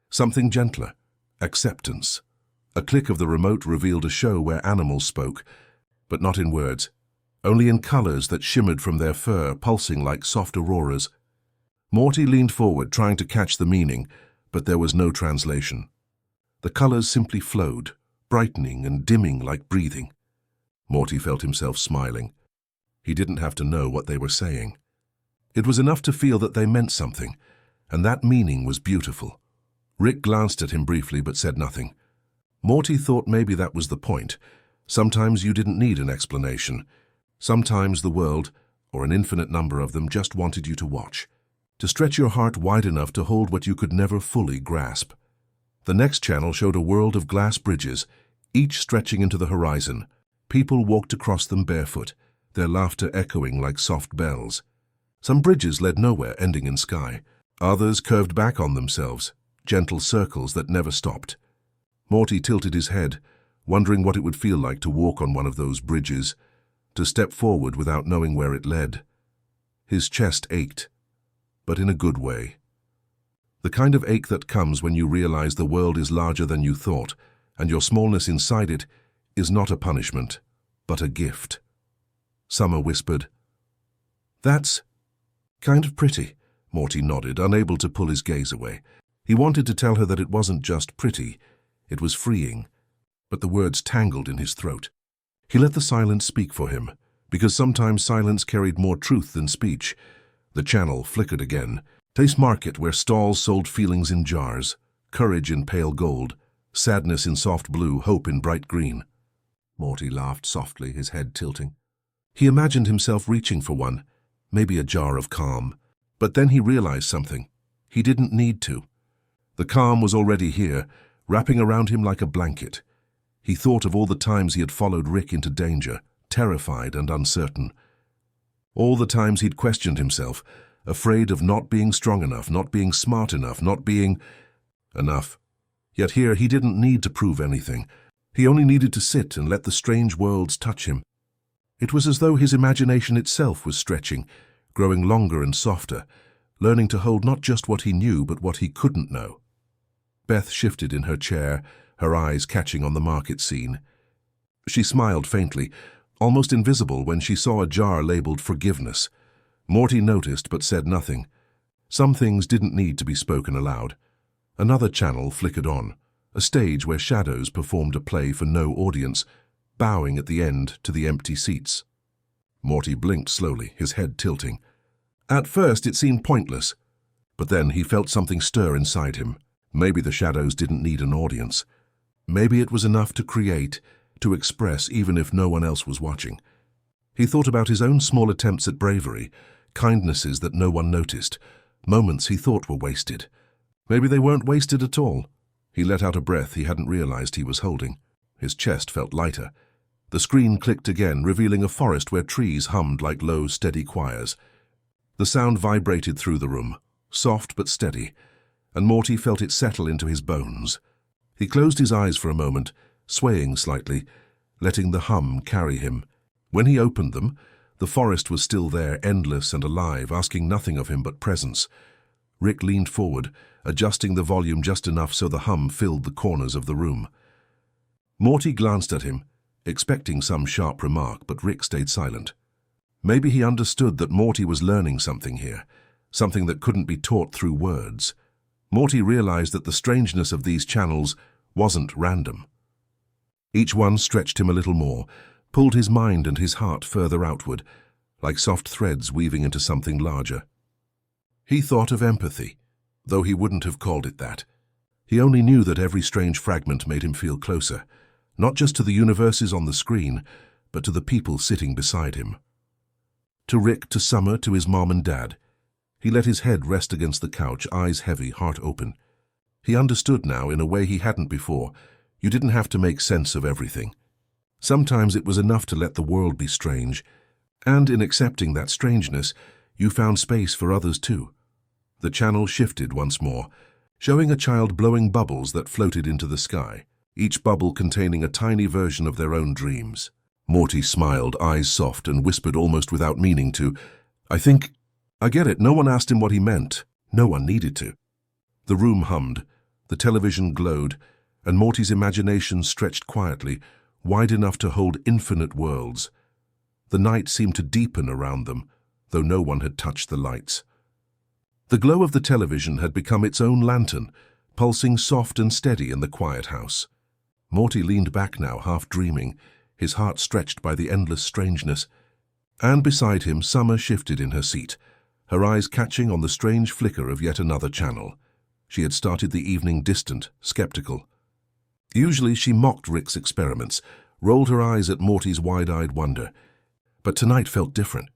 Speaker 1: something gentler, acceptance. A click of the remote revealed a show where animals spoke, but not in words, only in colors that shimmered from their fur, pulsing like soft auroras. Morty leaned forward, trying to catch the meaning, but there was no translation. The colors simply flowed, brightening and dimming like breathing. Morty felt himself smiling. He didn't have to know what they were saying. It was enough to feel that they meant something, and that meaning was beautiful. Rick glanced at him briefly but said nothing. Morty thought maybe that was the point. Sometimes you didn't need an explanation. Sometimes the world, or an infinite number of them, just wanted you to watch, to stretch your heart wide enough to hold what you could never fully grasp. The next channel showed a world of glass bridges, each stretching into the horizon. People walked across them barefoot, their laughter echoing like soft bells. Some bridges led nowhere, ending in sky. Others curved back on themselves, gentle circles that never stopped. Morty tilted his head, wondering what it would feel like to walk on one of those bridges, to step forward without knowing where it led. His chest ached, but in a good way. The kind of ache that comes when you realize the world is larger than you thought, and your smallness inside it is not a punishment, but a gift. Summer whispered. "That's kind of pretty," Morty nodded, unable to pull his gaze away. He wanted to tell her that it wasn't just pretty, it was freeing, but the words tangled in his throat. He let the silence speak for him, because sometimes silence carried more truth than speech. The channel flickered again. Taste Market, where stalls sold feelings in jars, courage in pale gold, sadness in soft blue, hope in bright green. Morty laughed softly, his head tilting. He imagined himself reaching for one, maybe a jar of calm. But then he realized something. He didn't need to. The calm was already here, wrapping around him like a blanket. He thought of all the times he had followed Rick into danger, terrified and uncertain. All the times he'd questioned himself, afraid of not being strong enough, not being smart enough, not being enough. Yet here he didn't need to prove anything. He only needed to sit and let the strange worlds touch him. It was as though his imagination itself was stretching, growing longer and softer, learning to hold not just what he knew but what he couldn't know. Beth shifted in her chair, her eyes catching on the market scene. She smiled faintly, almost invisible when she saw a jar labeled Forgiveness. Morty noticed but said nothing. Some things didn't need to be spoken aloud. Another channel flickered on, a stage where shadows performed a play for no audience, bowing at the end to the empty seats. Morty blinked slowly, his head tilting. At first it seemed pointless, but then he felt something stir inside him. Maybe the shadows didn't need an audience. Maybe it was enough to create, to express even if no one else was watching. He thought about his own small attempts at bravery, kindnesses that no one noticed, moments he thought were wasted. Maybe they weren't wasted at all. He let out a breath he hadn't realized he was holding. His chest felt lighter. The screen clicked again, revealing a forest where trees hummed like low, steady choirs. The sound vibrated through the room, soft but steady, and Morty felt it settle into his bones. He closed his eyes for a moment, swaying slightly, letting the hum carry him. When he opened them, the forest was still there, endless and alive, asking nothing of him but presence. Rick leaned forward, adjusting the volume just enough so the hum filled the corners of the room. Morty glanced at him, expecting some sharp remark, but Rick stayed silent. Maybe he understood that Morty was learning something here, something that couldn't be taught through words. Morty realized that the strangeness of these channels wasn't random. Each one stretched him a little more, pulled his mind and his heart further outward, like soft threads weaving into something larger. He thought of empathy, though he wouldn't have called it that. He only knew that every strange fragment made him feel closer, not just to the universes on the screen, but to the people sitting beside him. To Rick, to Summer, to his mom and dad. He let his head rest against the couch, eyes heavy, heart open. He understood now in a way he hadn't before. You didn't have to make sense of everything. Sometimes it was enough to let the world be strange, and in accepting that strangeness, you found space for others too. The channel shifted once more, showing a child blowing bubbles that floated into the sky, each bubble containing a tiny version of their own dreams. Morty smiled, eyes soft, and whispered almost without meaning to, I get it. No one asked him what he meant. No one needed to. The room hummed, the television glowed, and Morty's imagination stretched quietly, wide enough to hold infinite worlds. The night seemed to deepen around them, though no one had touched the lights. The glow of the television had become its own lantern, pulsing soft and steady in the quiet house. Morty leaned back now, half dreaming, his heart stretched by the endless strangeness. And beside him, Summer shifted in her seat, her eyes catching on the strange flicker of yet another channel. She had started the evening distant, skeptical. Usually she mocked Rick's experiments, rolled her eyes at Morty's wide-eyed wonder. But tonight felt different.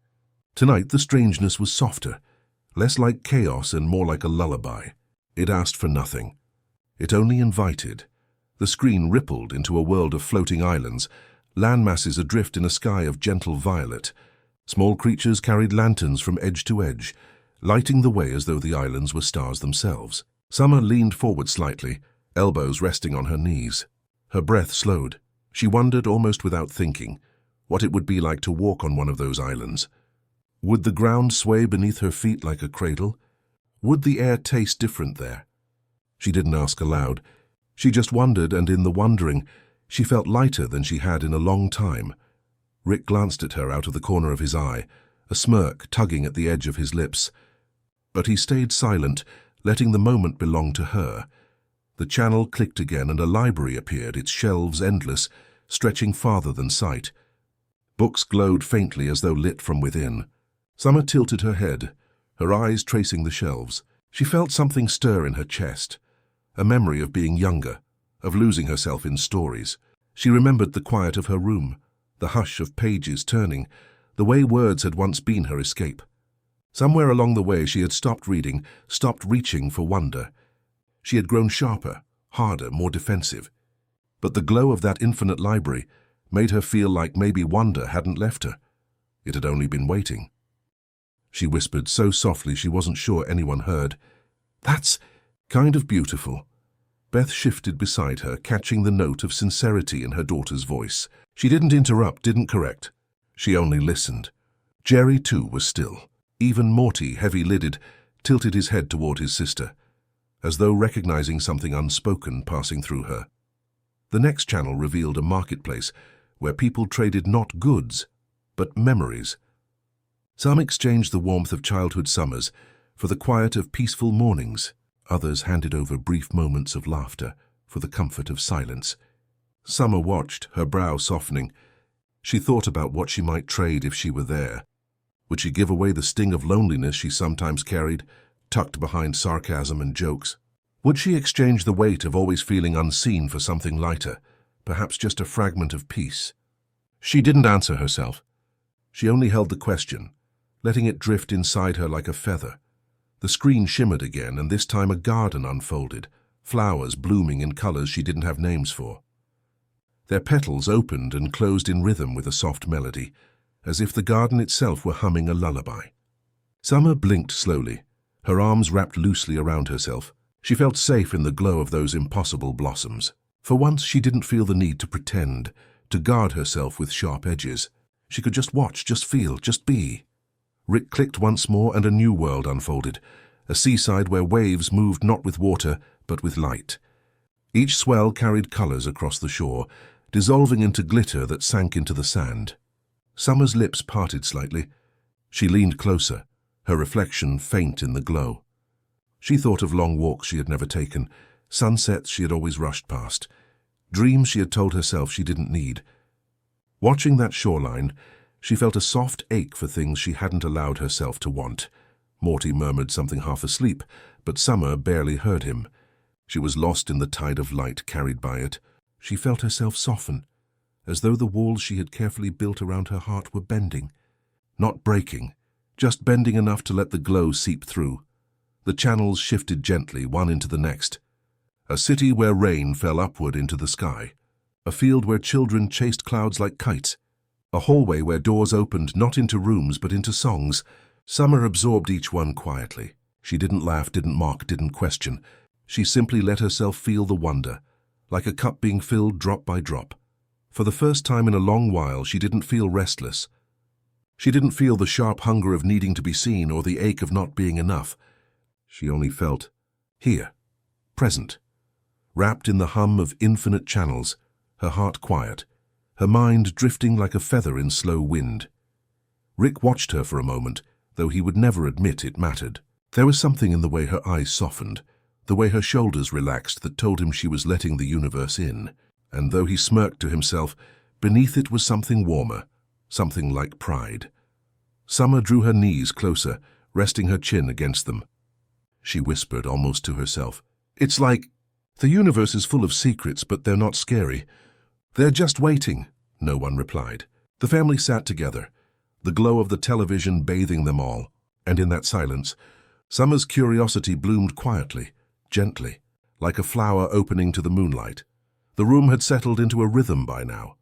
Speaker 1: Tonight the strangeness was softer, less like chaos and more like a lullaby. It asked for nothing. It only invited. The screen rippled into a world of floating islands, landmasses adrift in a sky of gentle violet. Small creatures carried lanterns from edge to edge, lighting the way as though the islands were stars themselves. Summer leaned forward slightly, elbows resting on her knees. Her breath slowed. She wondered, almost without thinking, what it would be like to walk on one of those islands. Would the ground sway beneath her feet like a cradle? Would the air taste different there? She didn't ask aloud. She just wondered, and in the wondering, she felt lighter than she had in a long time. Rick glanced at her out of the corner of his eye, a smirk tugging at the edge of his lips. But he stayed silent, letting the moment belong to her. The channel clicked again and a library appeared, its shelves endless, stretching farther than sight. Books glowed faintly as though lit from within. Summer tilted her head, her eyes tracing the shelves. She felt something stir in her chest, a memory of being younger, of losing herself in stories. She remembered the quiet of her room, the hush of pages turning, the way words had once been her escape. Somewhere along the way she had stopped reading, stopped reaching for wonder. She had grown sharper, harder, more defensive. But the glow of that infinite library made her feel like maybe wonder hadn't left her. It had only been waiting. She whispered so softly she wasn't sure anyone heard. "That's kind of beautiful." Beth shifted beside her, catching the note of sincerity in her daughter's voice. She didn't interrupt, didn't correct. She only listened. Jerry, too, was still. Even Morty, heavy-lidded, tilted his head toward his sister, as though recognizing something unspoken passing through her. The next channel revealed a marketplace where people traded not goods, but memories. Some exchanged the warmth of childhood summers for the quiet of peaceful mornings. Others handed over brief moments of laughter for the comfort of silence. Summer watched, her brow softening. She thought about what she might trade if she were there. Would she give away the sting of loneliness she sometimes carried, tucked behind sarcasm and jokes? Would she exchange the weight of always feeling unseen for something lighter, perhaps just a fragment of peace? She didn't answer herself. She only held the question, letting it drift inside her like a feather. The screen shimmered again, and this time a garden unfolded, flowers blooming in colors she didn't have names for. Their petals opened and closed in rhythm with a soft melody, as if the garden itself were humming a lullaby. Summer blinked slowly, her arms wrapped loosely around herself. She felt safe in the glow of those impossible blossoms. For once she didn't feel the need to pretend, to guard herself with sharp edges. She could just watch, just feel, just be. Rick clicked once more and a new world unfolded, a seaside where waves moved not with water, but with light. Each swell carried colors across the shore, dissolving into glitter that sank into the sand. Summer's lips parted slightly. She leaned closer, her reflection faint in the glow. She thought of long walks she had never taken, sunsets she had always rushed past, dreams she had told herself she didn't need. Watching that shoreline, she felt a soft ache for things she hadn't allowed herself to want. Morty murmured something half asleep, but Summer barely heard him. She was lost in the tide of light carried by it. She felt herself soften, as though the walls she had carefully built around her heart were bending. Not breaking, just bending enough to let the glow seep through. The channels shifted gently, one into the next. A city where rain fell upward into the sky. A field where children chased clouds like kites. A hallway where doors opened not into rooms but into songs. Summer absorbed each one quietly. She didn't laugh, didn't mock, didn't question. She simply let herself feel the wonder, like a cup being filled drop by drop. For the first time in a long while, she didn't feel restless. She didn't feel the sharp hunger of needing to be seen or the ache of not being enough. She only felt here, present, wrapped in the hum of infinite channels, her heart quiet, her mind drifting like a feather in slow wind. Rick watched her for a moment, though he would never admit it mattered. There was something in the way her eyes softened, the way her shoulders relaxed that told him she was letting the universe in. And though he smirked to himself, beneath it was something warmer, something like pride. Summer drew her knees closer, resting her chin against them. She whispered almost to herself, "It's like the universe is full of secrets, but they're not scary. They're just waiting." No one replied. The family sat together, the glow of the television bathing them all, and in that silence, Summer's curiosity bloomed quietly, gently, like a flower opening to the moonlight. The room had settled into a rhythm by now,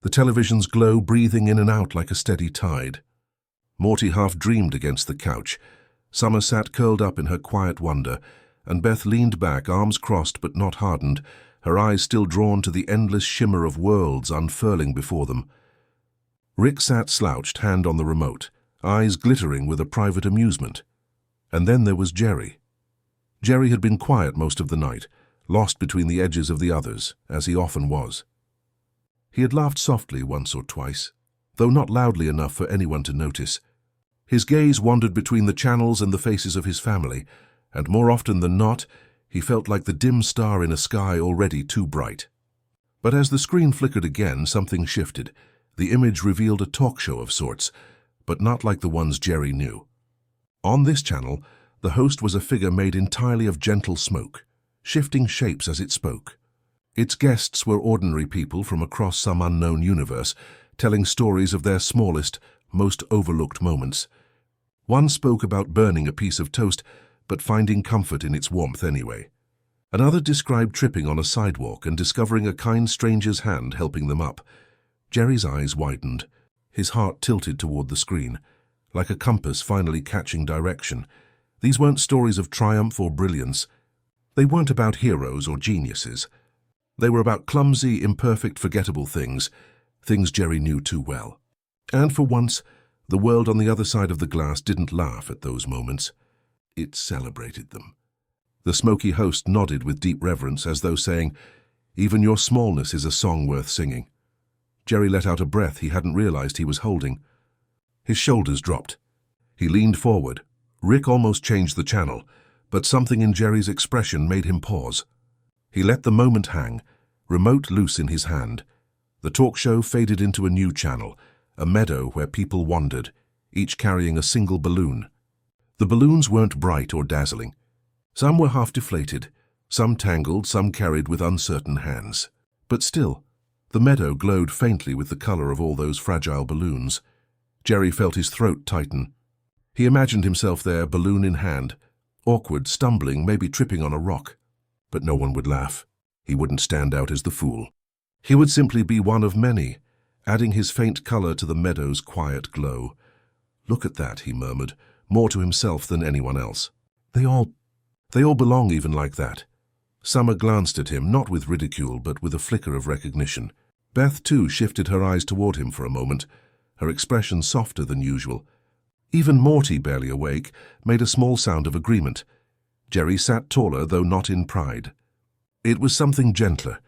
Speaker 1: the television's glow breathing in and out like a steady tide. Morty half dreamed against the couch. Summer sat curled up in her quiet wonder, and Beth leaned back, arms crossed but not hardened, her eyes still drawn to the endless shimmer of worlds unfurling before them. Rick sat slouched, hand on the remote, eyes glittering with a private amusement. And then there was Jerry. Jerry had been quiet most of the night, lost between the edges of the others, as he often was. He had laughed softly once or twice, though not loudly enough for anyone to notice. His gaze wandered between the channels and the faces of his family, and more often than not, he felt like the dim star in a sky already too bright. But as the screen flickered again, something shifted. The image revealed a talk show of sorts, but not like the ones Jerry knew. On this channel, the host was a figure made entirely of gentle smoke, shifting shapes as it spoke. Its guests were ordinary people from across some unknown universe, telling stories of their smallest, most overlooked moments. One spoke about burning a piece of toast, but finding comfort in its warmth anyway. Another described tripping on a sidewalk and discovering a kind stranger's hand helping them up. Jerry's eyes widened. His heart tilted toward the screen, like a compass finally catching direction. These weren't stories of triumph or brilliance. They weren't about heroes or geniuses. They were about clumsy, imperfect, forgettable things Jerry knew too well. And for once, the world on the other side of the glass didn't laugh at those moments. It celebrated them. The smoky host nodded with deep reverence, as though saying, "Even your smallness is a song worth singing." Jerry let out a breath he hadn't realized he was holding. His shoulders dropped. He leaned forward. Rick almost changed the channel, but something in Jerry's expression made him pause. He let the moment hang, remote loose in his hand. The talk show faded into a new channel, a meadow where people wandered, each carrying a single balloon. The balloons weren't bright or dazzling. Some were half deflated, some tangled, some carried with uncertain hands. But still, the meadow glowed faintly with the color of all those fragile balloons. Jerry felt his throat tighten. He imagined himself there, balloon in hand, awkward, stumbling, maybe tripping on a rock. But no one would laugh. He wouldn't stand out as the fool. He would simply be one of many, adding his faint color to the meadow's quiet glow. "Look at that," he murmured, more to himself than anyone else. They all belong even like that." Summer glanced at him, not with ridicule, but with a flicker of recognition. Beth, too, shifted her eyes toward him for a moment, her expression softer than usual. Even Morty, barely awake, made a small sound of agreement. Jerry sat taller, though not in pride. It was something gentler,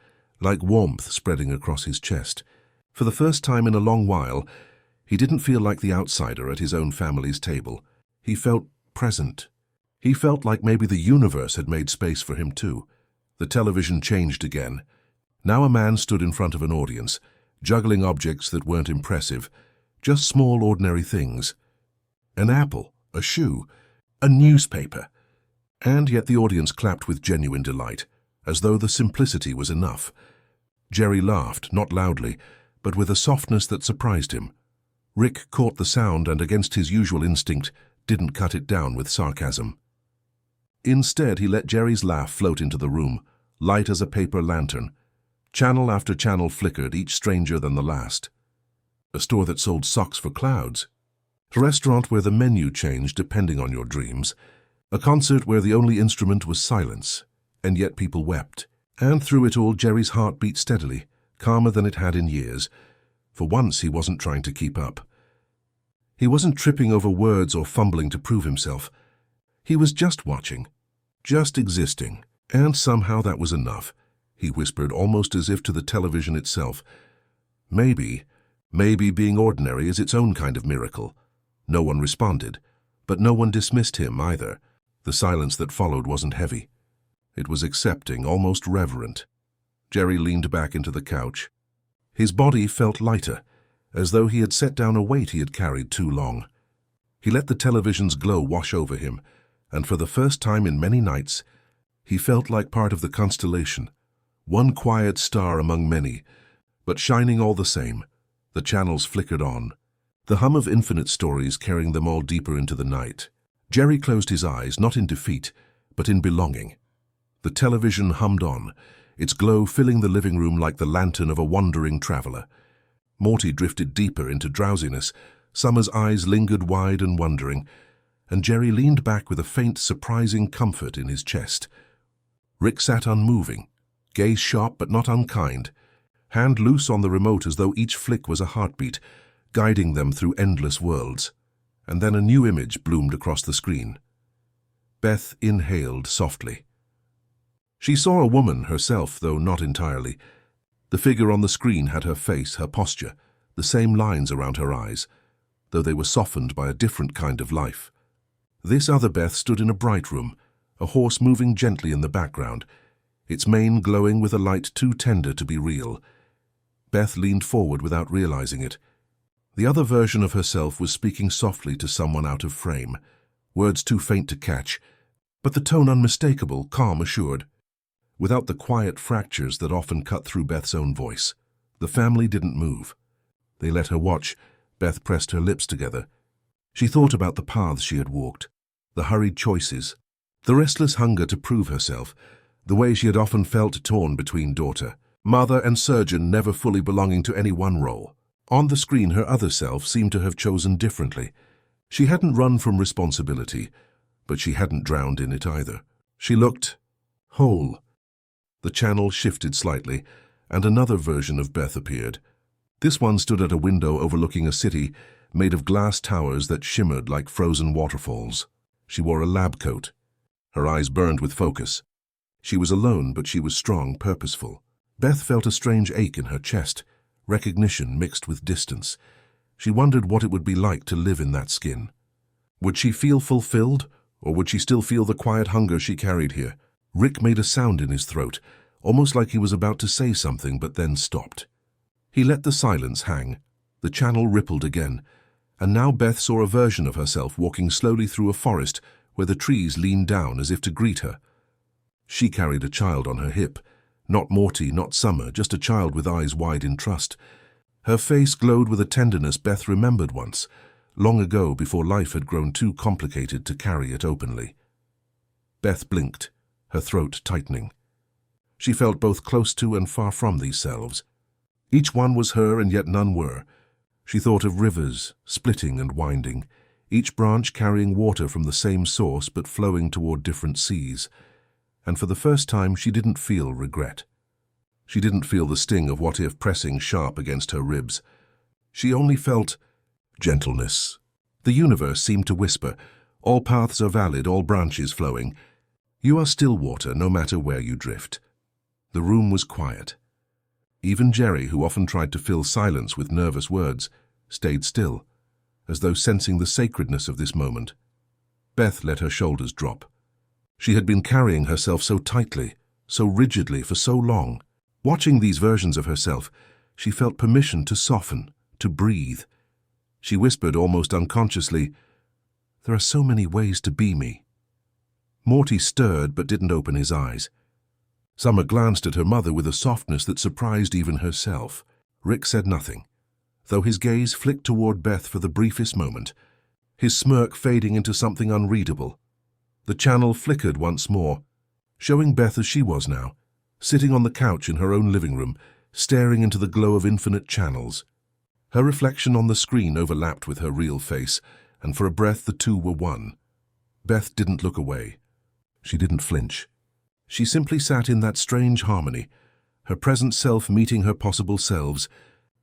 Speaker 1: like warmth spreading across his chest. For the first time in a long while, he didn't feel like the outsider at his own family's table. He felt present. He felt like maybe the universe had made space for him too. The television changed again. Now a man stood in front of an audience, juggling objects that weren't impressive, just small, ordinary things. An apple, a shoe, a newspaper. And yet the audience clapped with genuine delight, as though the simplicity was enough. Jerry laughed, not loudly, but with a softness that surprised him. Rick caught the sound and, against his usual instinct, didn't cut it down with sarcasm. Instead, he let Jerry's laugh float into the room, light as a paper lantern. Channel after channel flickered, each stranger than the last. A store that sold socks for clouds. A restaurant where the menu changed depending on your dreams. A concert where the only instrument was silence, and yet people wept. And through it all, Jerry's heart beat steadily, calmer than it had in years. For once, he wasn't trying to keep up. He wasn't tripping over words or fumbling to prove himself. He was just watching, just existing, and somehow that was enough, he whispered, almost as if to the television itself. Maybe being ordinary is its own kind of miracle. No one responded, but no one dismissed him either. The silence that followed wasn't heavy. It was accepting, almost reverent. Jerry leaned back into the couch. His body felt lighter, as though he had set down a weight he had carried too long. He let the television's glow wash over him, and for the first time in many nights, he felt like part of the constellation, one quiet star among many, but shining all the same. The channels flickered on, the hum of infinite stories carrying them all deeper into the night. Jerry closed his eyes, not in defeat, but in belonging. The television hummed on, its glow filling the living room like the lantern of a wandering traveler. Morty drifted deeper into drowsiness. Summer's eyes lingered wide and wondering, and Jerry leaned back with a faint, surprising comfort in his chest. Rick sat unmoving, gaze sharp but not unkind, hand loose on the remote as though each flick was a heartbeat, guiding them through endless worlds. And then a new image bloomed across the screen. Beth inhaled softly. She saw a woman herself, though not entirely. The figure on the screen had her face, her posture, the same lines around her eyes, though they were softened by a different kind of life. This other Beth stood in a bright room, a horse moving gently in the background, its mane glowing with a light too tender to be real. Beth leaned forward without realizing it. The other version of herself was speaking softly to someone out of frame, words too faint to catch, but the tone unmistakable, calm, assured. Without the quiet fractures that often cut through Beth's own voice. The family didn't move. They let her watch. Beth pressed her lips together. She thought about the paths she had walked, the hurried choices, the restless hunger to prove herself, the way she had often felt torn between daughter, mother and surgeon, never fully belonging to any one role. On the screen, her other self seemed to have chosen differently. She hadn't run from responsibility, but she hadn't drowned in it either. She looked whole. The channel shifted slightly, and another version of Beth appeared. This one stood at a window overlooking a city made of glass towers that shimmered like frozen waterfalls. She wore a lab coat. Her eyes burned with focus. She was alone, but she was strong, purposeful. Beth felt a strange ache in her chest, recognition mixed with distance. She wondered what it would be like to live in that skin. Would she feel fulfilled, or would she still feel the quiet hunger she carried here? Rick made a sound in his throat, almost like he was about to say something but then stopped. He let the silence hang. The channel rippled again, and now Beth saw a version of herself walking slowly through a forest where the trees leaned down as if to greet her. She carried a child on her hip. Not Morty, not Summer, just a child with eyes wide in trust. Her face glowed with a tenderness Beth remembered once, long ago before life had grown too complicated to carry it openly. Beth blinked, her throat tightening. She felt both close to and far from these selves. Each one was her and yet none were. She thought of rivers, splitting and winding, each branch carrying water from the same source but flowing toward different seas. And for the first time she didn't feel regret. She didn't feel the sting of what if pressing sharp against her ribs. She only felt gentleness. The universe seemed to whisper, all paths are valid, all branches flowing. You are still water, no matter where you drift. The room was quiet. Even Jerry, who often tried to fill silence with nervous words, stayed still, as though sensing the sacredness of this moment. Beth let her shoulders drop. She had been carrying herself so tightly, so rigidly for so long. Watching these versions of herself, she felt permission to soften, to breathe. She whispered almost unconsciously, "There are so many ways to be me." Morty stirred but didn't open his eyes. Summer glanced at her mother with a softness that surprised even herself. Rick said nothing, though his gaze flicked toward Beth for the briefest moment, his smirk fading into something unreadable. The channel flickered once more, showing Beth as she was now, sitting on the couch in her own living room, staring into the glow of infinite channels. Her reflection on the screen overlapped with her real face, and for a breath the two were one. Beth didn't look away. She didn't flinch. She simply sat in that strange harmony, her present self meeting her possible selves,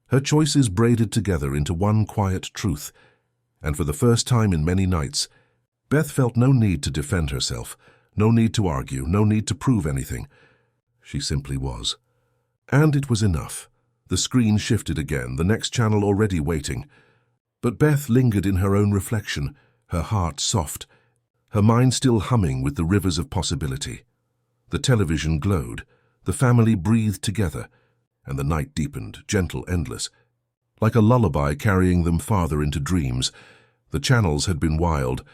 Speaker 1: her choices braided together into one quiet truth. And for the first time in many nights, Beth felt no need to defend herself, no need to argue, no need to prove anything. She simply was. And it was enough. The screen shifted again, the next channel already waiting. But Beth lingered in her own reflection, her heart soft, her mind still humming with the rivers of possibility. The television glowed, the family breathed together, and the night deepened, gentle, endless. Like a lullaby carrying them farther into dreams, the channels had been wild,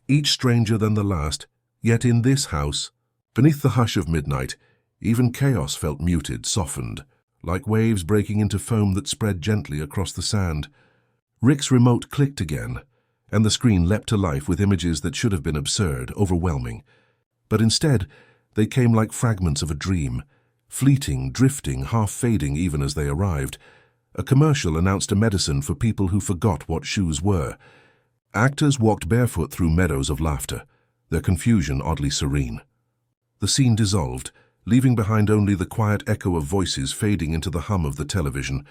Speaker 1: each stranger than the last, yet in this house, beneath the hush of midnight, even chaos felt muted, softened, like waves breaking into foam that spread gently across the sand. Rick's remote clicked again, and the screen leapt to life with images that should have been absurd, overwhelming. But instead, they came like fragments of a dream, fleeting, drifting, half-fading even as they arrived. A commercial announced a medicine for people who forgot what shoes were. Actors walked barefoot through meadows of laughter, their confusion oddly serene. The scene dissolved, leaving behind only the quiet echo of voices fading into the hum of the television.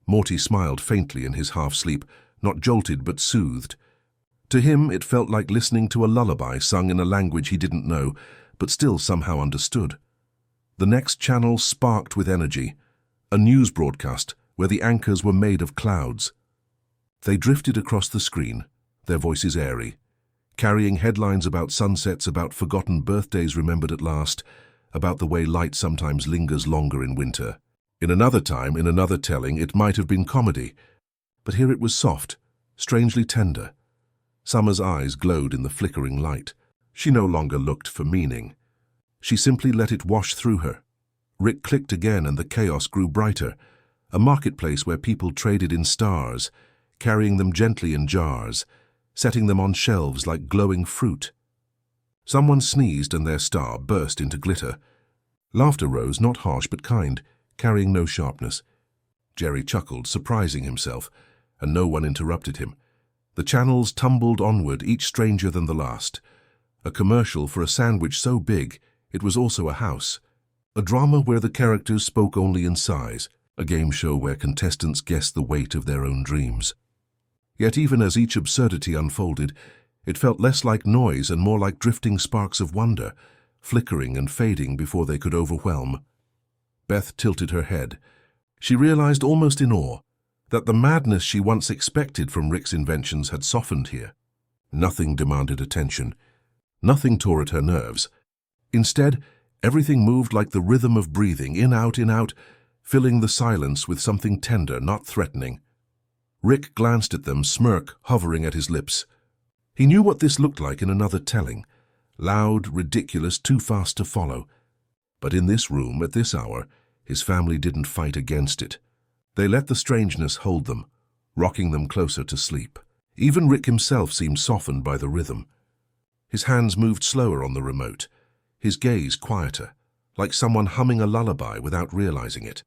Speaker 1: Morty smiled faintly in his half-sleep, not jolted but soothed. To him, it felt like listening to a lullaby sung in a language he didn't know, but still somehow understood. The next channel sparked with energy. A news broadcast, where the anchors were made of clouds. They drifted across the screen, their voices airy, carrying headlines about sunsets, about forgotten birthdays remembered at last, about the way light sometimes lingers longer in winter. In another time, in another telling, it might have been comedy, but here it was soft, strangely tender. Summer's eyes glowed in the flickering light. She no longer looked for meaning. She simply let it wash through her. Rick clicked again and the chaos grew brighter, a marketplace where people traded in stars, carrying them gently in jars, setting them on shelves like glowing fruit. Someone sneezed and their star burst into glitter. Laughter rose, not harsh but kind, carrying no sharpness. Jerry chuckled, surprising himself, and no one interrupted him. The channels tumbled onward, each stranger than the last. A commercial for a sandwich so big it was also a house. A drama where the characters spoke only in sighs. A game show where contestants guessed the weight of their own dreams. Yet even as each absurdity unfolded, it felt less like noise and more like drifting sparks of wonder, flickering and fading before they could overwhelm. Beth tilted her head. She realized almost in awe that the madness she once expected from Rick's inventions had softened here. Nothing demanded attention. Nothing tore at her nerves. Instead, everything moved like the rhythm of breathing, in, out, filling the silence with something tender, not threatening. Rick glanced at them, smirk hovering at his lips. He knew what this looked like in another telling. Loud, ridiculous, too fast to follow. But in this room, at this hour, his family didn't fight against it. They let the strangeness hold them, rocking them closer to sleep. Even Rick himself seemed softened by the rhythm. His hands moved slower on the remote, his gaze quieter, like someone humming a lullaby without realizing it.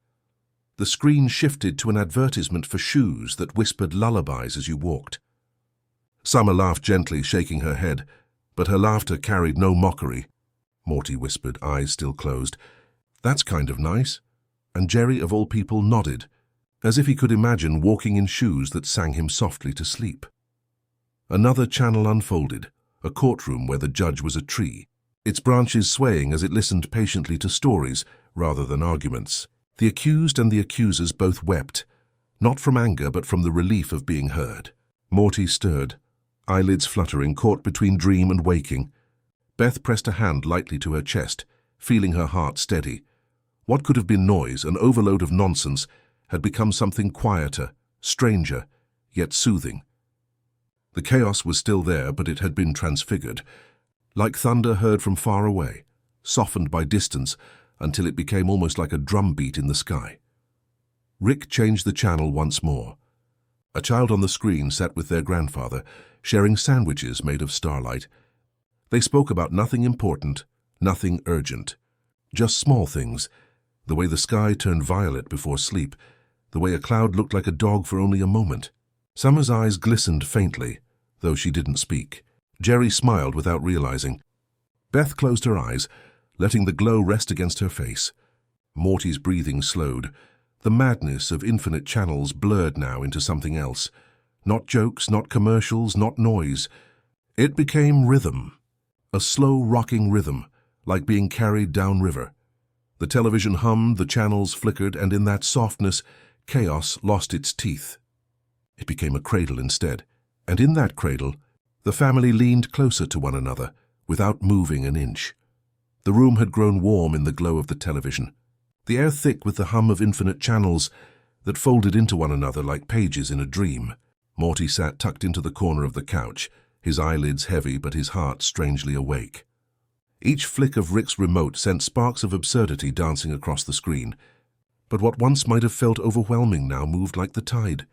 Speaker 1: The screen shifted to an advertisement for shoes that whispered lullabies as you walked. Summer laughed gently, shaking her head, but her laughter carried no mockery. Morty whispered, eyes still closed. "That's kind of nice." And Jerry, of all people, nodded, as if he could imagine walking in shoes that sang him softly to sleep. Another channel unfolded, a courtroom where the judge was a tree, its branches swaying as it listened patiently to stories rather than arguments. The accused and the accusers both wept, not from anger but from the relief of being heard. Morty stirred, eyelids fluttering, caught between dream and waking. Beth pressed a hand lightly to her chest, feeling her heart steady. What could have been noise, an overload of nonsense, had become something quieter, stranger, yet soothing. The chaos was still there, but it had been transfigured, like thunder heard from far away, softened by distance, until it became almost like a drumbeat in the sky. Rick changed the channel once more. A child on the screen sat with their grandfather, sharing sandwiches made of starlight. They spoke about nothing important, nothing urgent, just small things, the way the sky turned violet before sleep, the way a cloud looked like a dog for only a moment. Summer's eyes glistened faintly, though she didn't speak. Jerry smiled without realizing. Beth closed her eyes, letting the glow rest against her face. Morty's breathing slowed. The madness of infinite channels blurred now into something else. Not jokes, not commercials, not noise. It became rhythm. A slow rocking rhythm, like being carried downriver. The television hummed, the channels flickered, and in that softness, chaos lost its teeth. It became a cradle instead, and in that cradle, the family leaned closer to one another, without moving an inch. The room had grown warm in the glow of the television, the air thick with the hum of infinite channels that folded into one another like pages in a dream. Morty sat tucked into the corner of the couch, his eyelids heavy but his heart strangely awake. Each flick of Rick's remote sent sparks of absurdity dancing across the screen, but what once might have felt overwhelming now moved like the tide.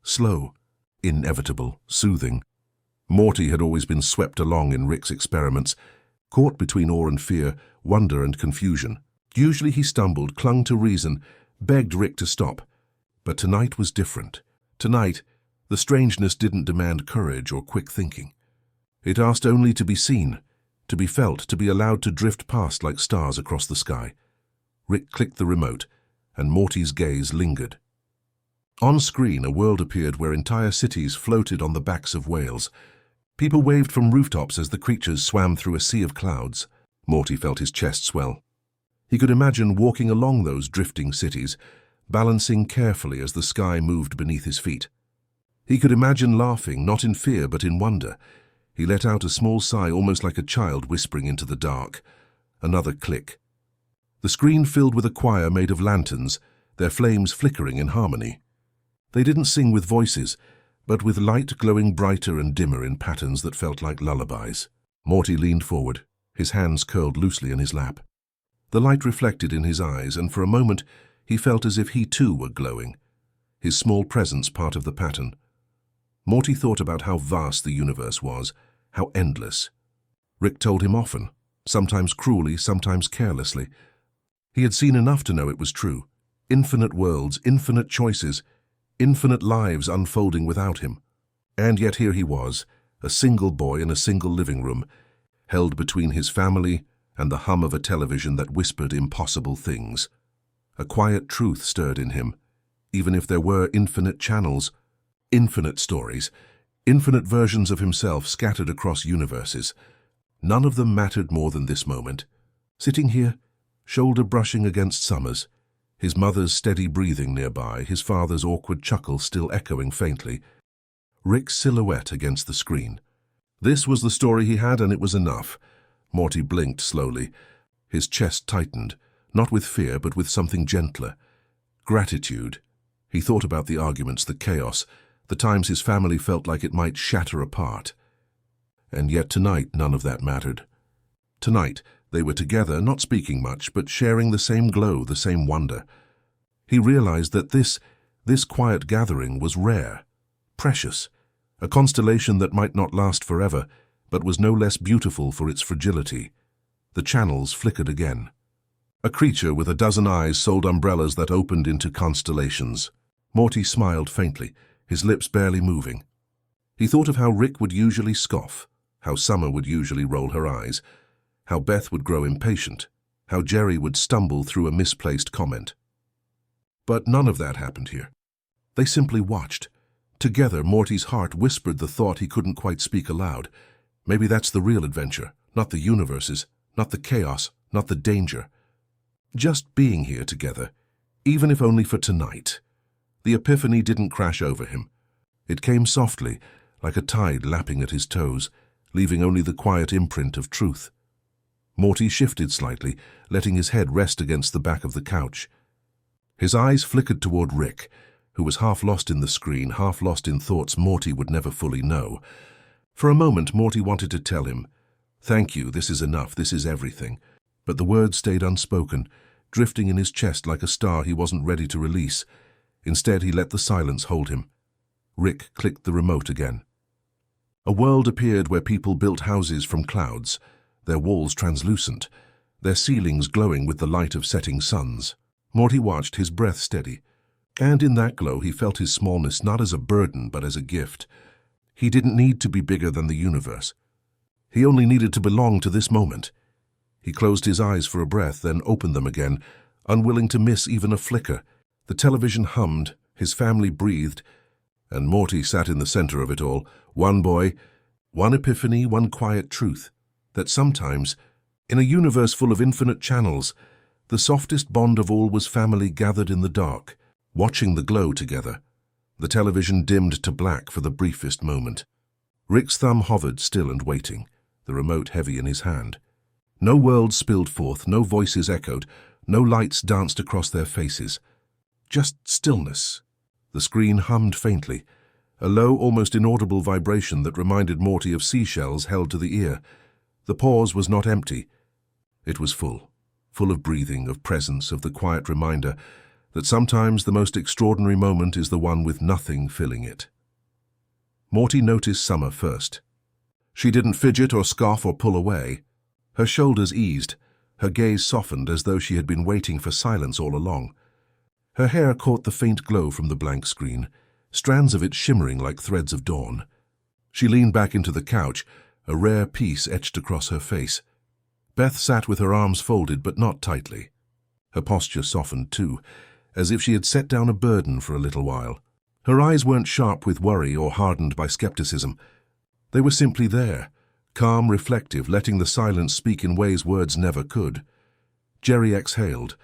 Speaker 1: Slow, inevitable, soothing. Morty had always been swept along in Rick's experiments, caught between awe and fear, wonder and confusion. Usually he stumbled, clung to reason, begged Rick to stop. But tonight was different. Tonight, the strangeness didn't demand courage or quick thinking. It asked only to be seen, to be felt, to be allowed to drift past like stars across the sky. Rick clicked the remote, and Morty's gaze lingered. On screen, a world appeared where entire cities floated on the backs of whales. People waved from rooftops as the creatures swam through a sea of clouds. Morty felt his chest swell. He could imagine walking along those drifting cities, balancing carefully as the sky moved beneath his feet. He could imagine laughing, not in fear but in wonder. He let out a small sigh, almost like a child whispering into the dark. Another click. The screen filled with a choir made of lanterns, their flames flickering in harmony. They didn't sing with voices, but with light glowing brighter and dimmer in patterns that felt like lullabies. Morty leaned forward, his hands curled loosely in his lap. The light reflected in his eyes, and for a moment he felt as if he too were glowing, his small presence part of the pattern. Morty thought about how vast the universe was, how endless. Rick told him often, sometimes cruelly, sometimes carelessly. He had seen enough to know it was true. Infinite worlds, infinite choices, infinite lives unfolding without him. And yet here he was, a single boy in a single living room, held between his family and the hum of a television that whispered impossible things. A quiet truth stirred in him. Even if there were infinite channels, infinite stories, infinite versions of himself scattered across universes, none of them mattered more than this moment. Sitting here, shoulder brushing against Summers, his mother's steady breathing nearby, his father's awkward chuckle still echoing faintly, Rick's silhouette against the screen. This was the story he had, and it was enough. Morty blinked slowly. His chest tightened, not with fear, but with something gentler. Gratitude. He thought about the arguments, the chaos, the times his family felt like it might shatter apart. And yet tonight none of that mattered. Tonight they were together, not speaking much, but sharing the same glow, the same wonder. He realized that this quiet gathering was rare, precious, a constellation that might not last forever, but was no less beautiful for its fragility. The channels flickered again. A creature with a dozen eyes sold umbrellas that opened into constellations. Morty smiled faintly, his lips barely moving. He thought of how Rick would usually scoff, how Summer would usually roll her eyes, how Beth would grow impatient, how Jerry would stumble through a misplaced comment. But none of that happened here. They simply watched. Together, Morty's heart whispered the thought he couldn't quite speak aloud. Maybe that's the real adventure, not the universes, not the chaos, not the danger. Just being here together, even if only for tonight. The epiphany didn't crash over him. It came softly, like a tide lapping at his toes, leaving only the quiet imprint of truth. Morty shifted slightly, letting his head rest against the back of the couch. His eyes flickered toward Rick, who was half lost in the screen, half lost in thoughts Morty would never fully know. For a moment, Morty wanted to tell him, "Thank you, this is enough, this is everything." But the words stayed unspoken, drifting in his chest like a star he wasn't ready to release. Instead, he let the silence hold him. Rick clicked the remote again. A world appeared where people built houses from clouds, their walls translucent, their ceilings glowing with the light of setting suns. Morty watched, his breath steady. And in that glow he felt his smallness not as a burden but as a gift. He didn't need to be bigger than the universe. He only needed to belong to this moment. He closed his eyes for a breath, then opened them again, unwilling to miss even a flicker. The television hummed, his family breathed, and Morty sat in the center of it all, one boy, one epiphany, one quiet truth, that sometimes, in a universe full of infinite channels, the softest bond of all was family gathered in the dark, watching the glow together. The television dimmed to black for the briefest moment. Rick's thumb hovered still and waiting, the remote heavy in his hand. No worlds spilled forth, no voices echoed, no lights danced across their faces. Just stillness. The screen hummed faintly, a low, almost inaudible vibration that reminded Morty of seashells held to the ear. The pause was not empty. It was full of breathing, of presence, of the quiet reminder that sometimes the most extraordinary moment is the one with nothing filling it. Morty noticed Summer first. She didn't fidget or scoff or pull away. Her shoulders eased, her gaze softened as though she had been waiting for silence all along. Her hair caught the faint glow from the blank screen, strands of it shimmering like threads of dawn. She leaned back into the couch, a rare peace etched across her face. Beth sat with her arms folded, but not tightly. Her posture softened too, as if she had set down a burden for a little while. Her eyes weren't sharp with worry or hardened by skepticism. They were simply there, calm, reflective, letting the silence speak in ways words never could. Jerry exhaled,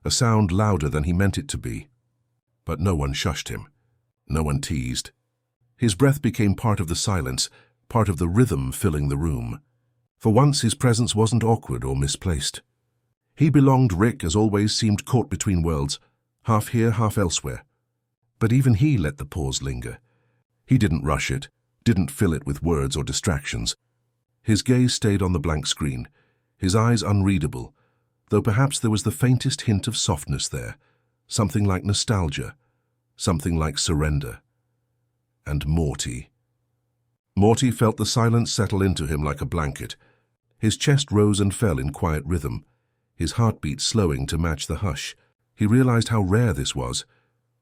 Speaker 1: a sound louder than he meant it to be. But no one shushed him. No one teased. His breath became part of the silence, part of the rhythm filling the room. For once his presence wasn't awkward or misplaced. He belonged. Rick, as always, seemed caught between worlds, half here, half elsewhere. But even he let the pause linger. He didn't rush it, didn't fill it with words or distractions. His gaze stayed on the blank screen, his eyes unreadable, though perhaps there was the faintest hint of softness there, something like nostalgia, something like surrender. And Morty. Morty felt the silence settle into him like a blanket. His chest rose and fell in quiet rhythm, his heartbeat slowing to match the hush. He realized how rare this was.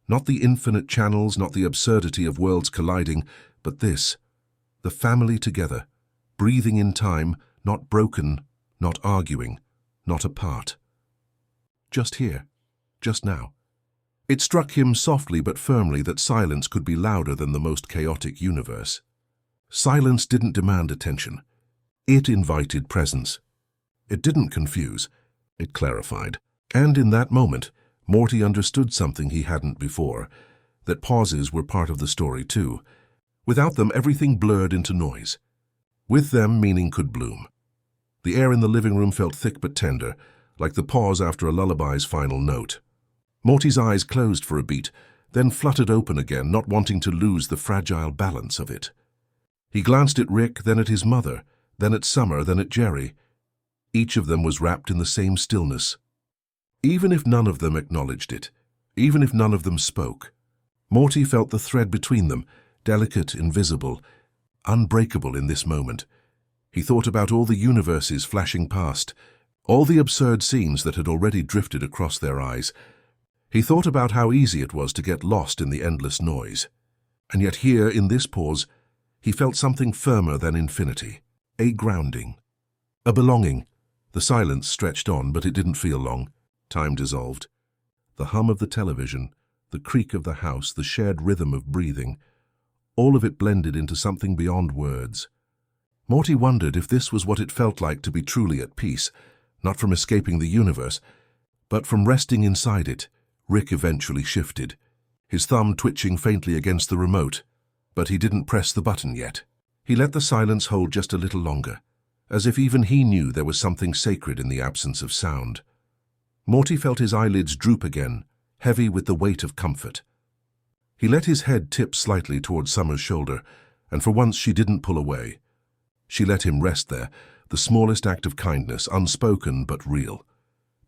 Speaker 1: Not the infinite channels, not the absurdity of worlds colliding, but this, the family together, breathing in time, not broken, not arguing, not apart. Just here, just now. It struck him softly but firmly that silence could be louder than the most chaotic universe. Silence didn't demand attention. It invited presence. It didn't confuse. It clarified. And in that moment, Morty understood something he hadn't before, that pauses were part of the story too. Without them, everything blurred into noise. With them, meaning could bloom. The air in the living room felt thick but tender, like the pause after a lullaby's final note. Morty's eyes closed for a beat, then fluttered open again, not wanting to lose the fragile balance of it. He glanced at Rick, then at his mother, then at Summer, then at Jerry. Each of them was wrapped in the same stillness. Even if none of them acknowledged it, even if none of them spoke, Morty felt the thread between them, delicate, invisible, unbreakable in this moment. He thought about all the universes flashing past, all the absurd scenes that had already drifted across their eyes. He thought about how easy it was to get lost in the endless noise. And yet here, in this pause, he felt something firmer than infinity, a grounding, a belonging. The silence stretched on, but it didn't feel long. Time dissolved. The hum of the television, the creak of the house, the shared rhythm of breathing, all of it blended into something beyond words. Morty wondered if this was what it felt like to be truly at peace, not from escaping the universe, but from resting inside it. Rick eventually shifted, his thumb twitching faintly against the remote, but he didn't press the button yet. He let the silence hold just a little longer, as if even he knew there was something sacred in the absence of sound. Morty felt his eyelids droop again, heavy with the weight of comfort. He let his head tip slightly toward Summer's shoulder, and for once she didn't pull away. She let him rest there, the smallest act of kindness, unspoken but real.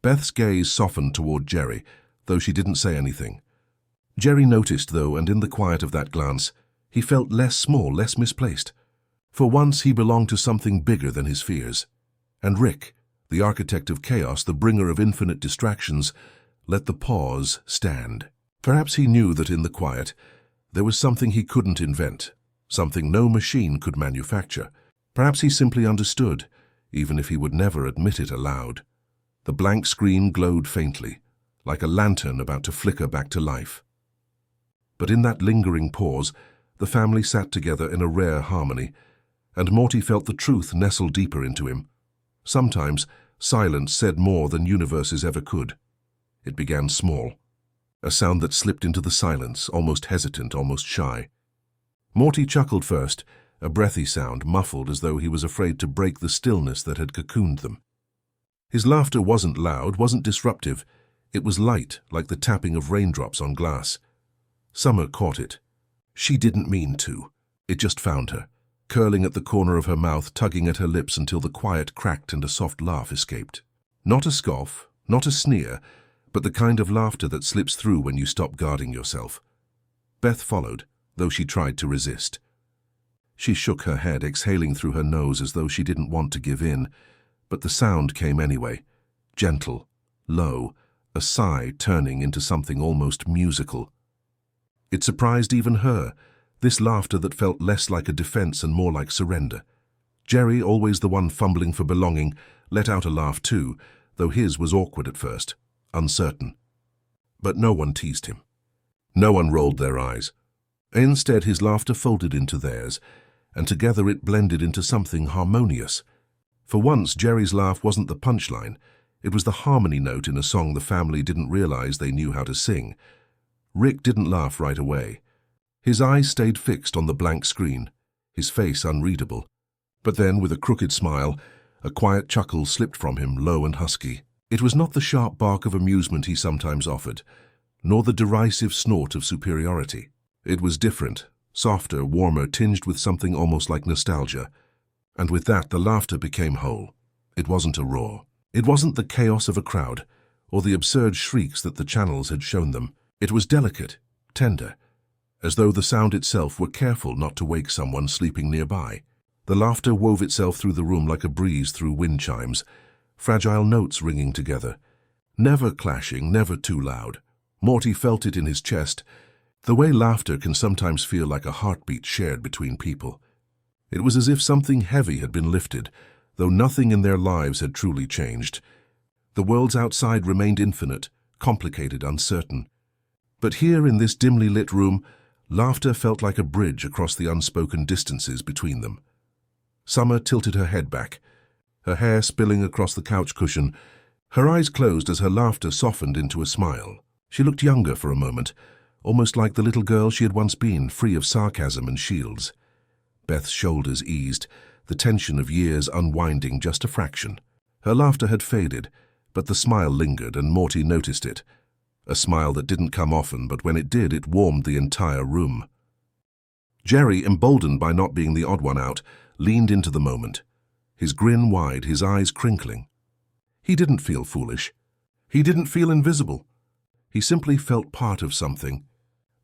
Speaker 1: Beth's gaze softened toward Jerry, though she didn't say anything. Jerry noticed, though, and in the quiet of that glance, he felt less small, less misplaced. For once he belonged to something bigger than his fears. And Rick, the architect of chaos, the bringer of infinite distractions, let the pause stand. Perhaps he knew that in the quiet, there was something he couldn't invent, something no machine could manufacture. Perhaps he simply understood, even if he would never admit it aloud. The blank screen glowed faintly, like a lantern about to flicker back to life. But in that lingering pause, the family sat together in a rare harmony, and Morty felt the truth nestle deeper into him. Sometimes, silence said more than universes ever could. It began small, a sound that slipped into the silence, almost hesitant, almost shy. Morty chuckled first, a breathy sound, muffled as though he was afraid to break the stillness that had cocooned them. His laughter wasn't loud, wasn't disruptive. It was light, like the tapping of raindrops on glass. Summer caught it. She didn't mean to. It just found her, curling at the corner of her mouth, tugging at her lips until the quiet cracked and a soft laugh escaped. Not a scoff, not a sneer, but the kind of laughter that slips through when you stop guarding yourself. Beth followed, though she tried to resist. She shook her head, exhaling through her nose as though she didn't want to give in, but the sound came anyway, gentle, low, a sigh turning into something almost musical. It surprised even her, this laughter that felt less like a defense and more like surrender. Jerry, always the one fumbling for belonging, let out a laugh too, though his was awkward at first, uncertain. But no one teased him. No one rolled their eyes. Instead, his laughter folded into theirs, and together it blended into something harmonious. For once, Jerry's laugh wasn't the punchline. It was the harmony note in a song the family didn't realize they knew how to sing. Rick didn't laugh right away. His eyes stayed fixed on the blank screen, his face unreadable. But then, with a crooked smile, a quiet chuckle slipped from him, low and husky. It was not the sharp bark of amusement he sometimes offered, nor the derisive snort of superiority. It was different, softer, warmer, tinged with something almost like nostalgia. And with that, the laughter became whole. It wasn't a roar. It wasn't the chaos of a crowd, or the absurd shrieks that the channels had shown them. It was delicate, tender, as though the sound itself were careful not to wake someone sleeping nearby. The laughter wove itself through the room like a breeze through wind chimes, fragile notes ringing together, never clashing, never too loud. Morty felt it in his chest, the way laughter can sometimes feel like a heartbeat shared between people. It was as if something heavy had been lifted, though nothing in their lives had truly changed. The worlds outside remained infinite, complicated, uncertain. But here in this dimly lit room, laughter felt like a bridge across the unspoken distances between them. Summer tilted her head back, her hair spilling across the couch cushion, her eyes closed as her laughter softened into a smile. She looked younger for a moment, almost like the little girl she had once been, free of sarcasm and shields. Beth's shoulders eased, the tension of years unwinding just a fraction. Her laughter had faded, but the smile lingered, and Morty noticed it. A smile that didn't come often, but when it did, it warmed the entire room. Jerry, emboldened by not being the odd one out, leaned into the moment, his grin wide, his eyes crinkling. He didn't feel foolish. He didn't feel invisible. He simply felt part of something.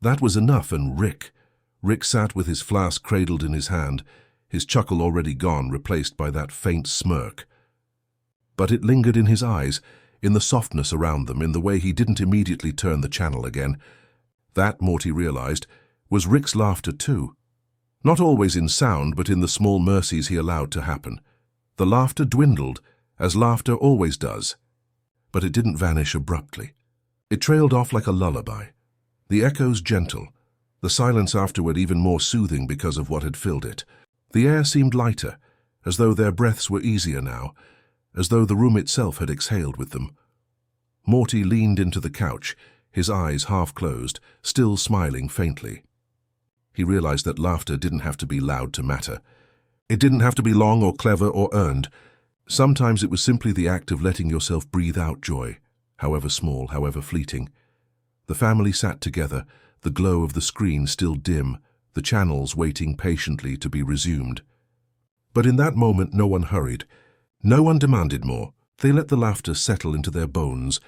Speaker 1: That was enough, and Rick sat with his flask cradled in his hand, his chuckle already gone, replaced by that faint smirk. But it lingered in his eyes, in the softness around them, in the way he didn't immediately turn the channel again. That, Morty realized, was Rick's laughter too. Not always in sound, but in the small mercies he allowed to happen. The laughter dwindled, as laughter always does. But it didn't vanish abruptly. It trailed off like a lullaby. The echoes gentle, the silence afterward even more soothing because of what had filled it. The air seemed lighter, as though their breaths were easier now, as though the room itself had exhaled with them. Morty leaned into the couch, his eyes half closed, still smiling faintly. He realized that laughter didn't have to be loud to matter. It didn't have to be long or clever or earned. Sometimes it was simply the act of letting yourself breathe out joy, however small, however fleeting. The family sat together, the glow of the screen still dim, the channels waiting patiently to be resumed. But in that moment no one hurried. No one demanded more. They let the laughter settle into their bones,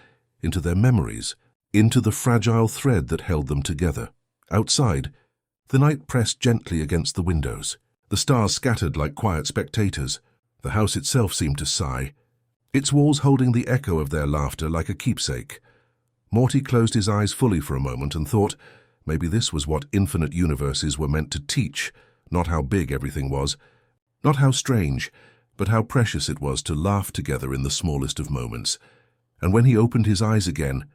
Speaker 1: into their memories, into the fragile thread that held them together. Outside, the night pressed gently against the windows. The stars scattered like quiet spectators. The house itself seemed to sigh, its walls holding the echo of their laughter like a keepsake. Morty closed his eyes fully for a moment and thought, maybe this was what infinite universes were meant to teach, not how big everything was, not how strange, but how precious it was to laugh together in the smallest of moments. And when he opened his eyes again,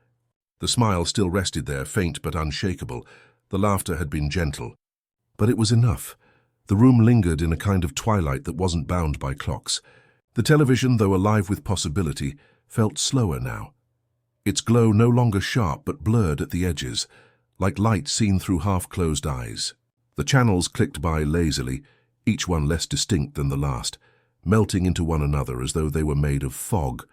Speaker 1: the smile still rested there, faint but unshakable. The laughter had been gentle. But it was enough. The room lingered in a kind of twilight that wasn't bound by clocks. The television, though alive with possibility, felt slower now. Its glow no longer sharp but blurred at the edges, like light seen through half-closed eyes. The channels clicked by lazily, each one less distinct than the last, melting into one another as though they were made of fog.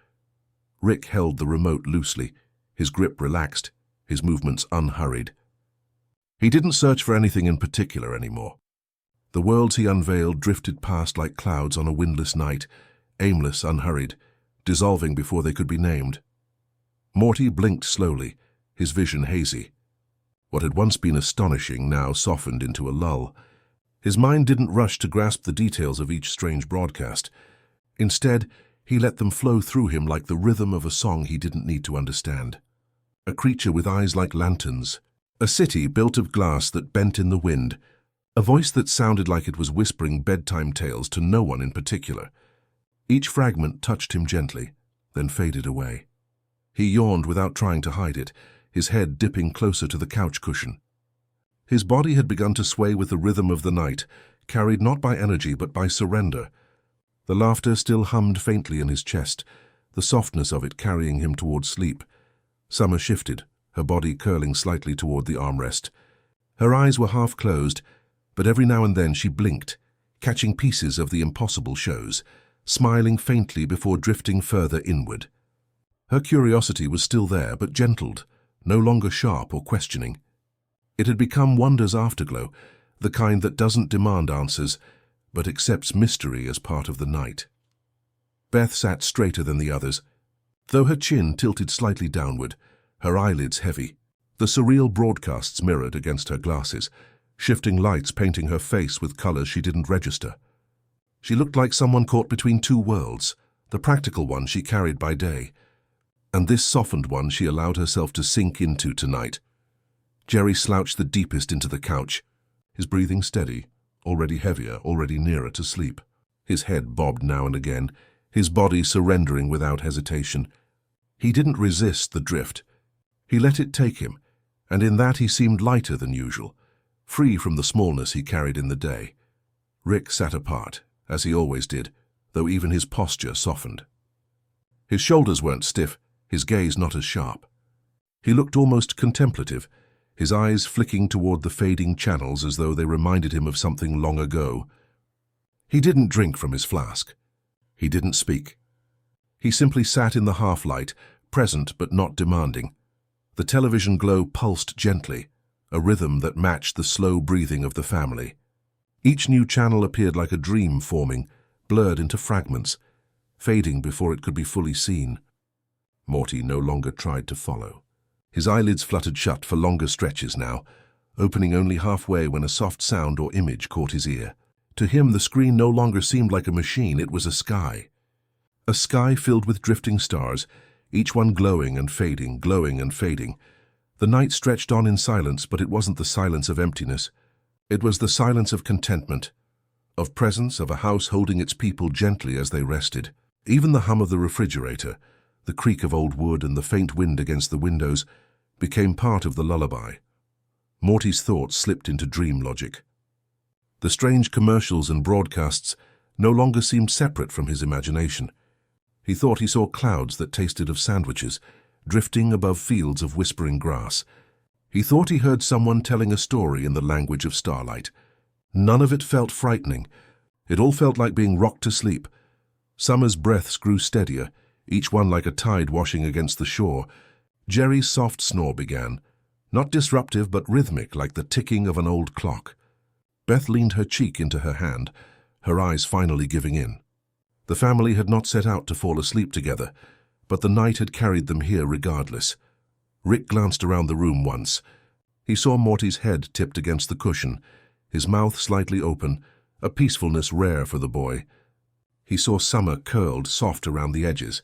Speaker 1: Rick held the remote loosely, his grip relaxed, his movements unhurried. He didn't search for anything in particular anymore. The worlds he unveiled drifted past like clouds on a windless night, aimless, unhurried, dissolving before they could be named. Morty blinked slowly, his vision hazy. What had once been astonishing now softened into a lull. His mind didn't rush to grasp the details of each strange broadcast. Instead, he let them flow through him like the rhythm of a song he didn't need to understand. A creature with eyes like lanterns, a city built of glass that bent in the wind, a voice that sounded like it was whispering bedtime tales to no one in particular. Each fragment touched him gently, then faded away. He yawned without trying to hide it, his head dipping closer to the couch cushion. His body had begun to sway with the rhythm of the night, carried not by energy but by surrender. The laughter still hummed faintly in his chest, the softness of it carrying him towards sleep. Summer shifted, her body curling slightly toward the armrest. Her eyes were half closed, but every now and then she blinked, catching pieces of the impossible shows, smiling faintly before drifting further inward. Her curiosity was still there, but gentled, no longer sharp or questioning. It had become wonder's afterglow, the kind that doesn't demand answers, but accepts mystery as part of the night. Beth sat straighter than the others, though her chin tilted slightly downward, her eyelids heavy. The surreal broadcasts mirrored against her glasses, shifting lights painting her face with colors she didn't register. She looked like someone caught between two worlds, the practical one she carried by day, and this softened one she allowed herself to sink into tonight. Jerry slouched the deepest into the couch, his breathing steady, already heavier, already nearer to sleep. His head bobbed now and again, his body surrendering without hesitation. He didn't resist the drift. He let it take him, and in that he seemed lighter than usual, free from the smallness he carried in the day. Rick sat apart, as he always did, though even his posture softened. His shoulders weren't stiff, his gaze not as sharp. He looked almost contemplative, his eyes flicking toward the fading channels as though they reminded him of something long ago. He didn't drink from his flask. He didn't speak. He simply sat in the half-light, present but not demanding. The television glow pulsed gently, a rhythm that matched the slow breathing of the family. Each new channel appeared like a dream forming, blurred into fragments, fading before it could be fully seen. Morty no longer tried to follow. His eyelids fluttered shut for longer stretches now, opening only halfway when a soft sound or image caught his ear. To him, the screen no longer seemed like a machine, it was a sky. A sky filled with drifting stars, each one glowing and fading, glowing and fading. The night stretched on in silence, but it wasn't the silence of emptiness. It was the silence of contentment, of presence, of a house holding its people gently as they rested. Even the hum of the refrigerator, the creak of old wood and the faint wind against the windows became part of the lullaby. Morty's thoughts slipped into dream logic. The strange commercials and broadcasts no longer seemed separate from his imagination. He thought he saw clouds that tasted of sandwiches, drifting above fields of whispering grass. He thought he heard someone telling a story in the language of starlight. None of it felt frightening. It all felt like being rocked to sleep. Summer's breaths grew steadier, each one like a tide washing against the shore. Jerry's soft snore began, not disruptive but rhythmic like the ticking of an old clock. Beth leaned her cheek into her hand, her eyes finally giving in. The family had not set out to fall asleep together, but the night had carried them here regardless. Rick glanced around the room once. He saw Morty's head tipped against the cushion, his mouth slightly open, a peacefulness rare for the boy. He saw Summer curled soft around the edges.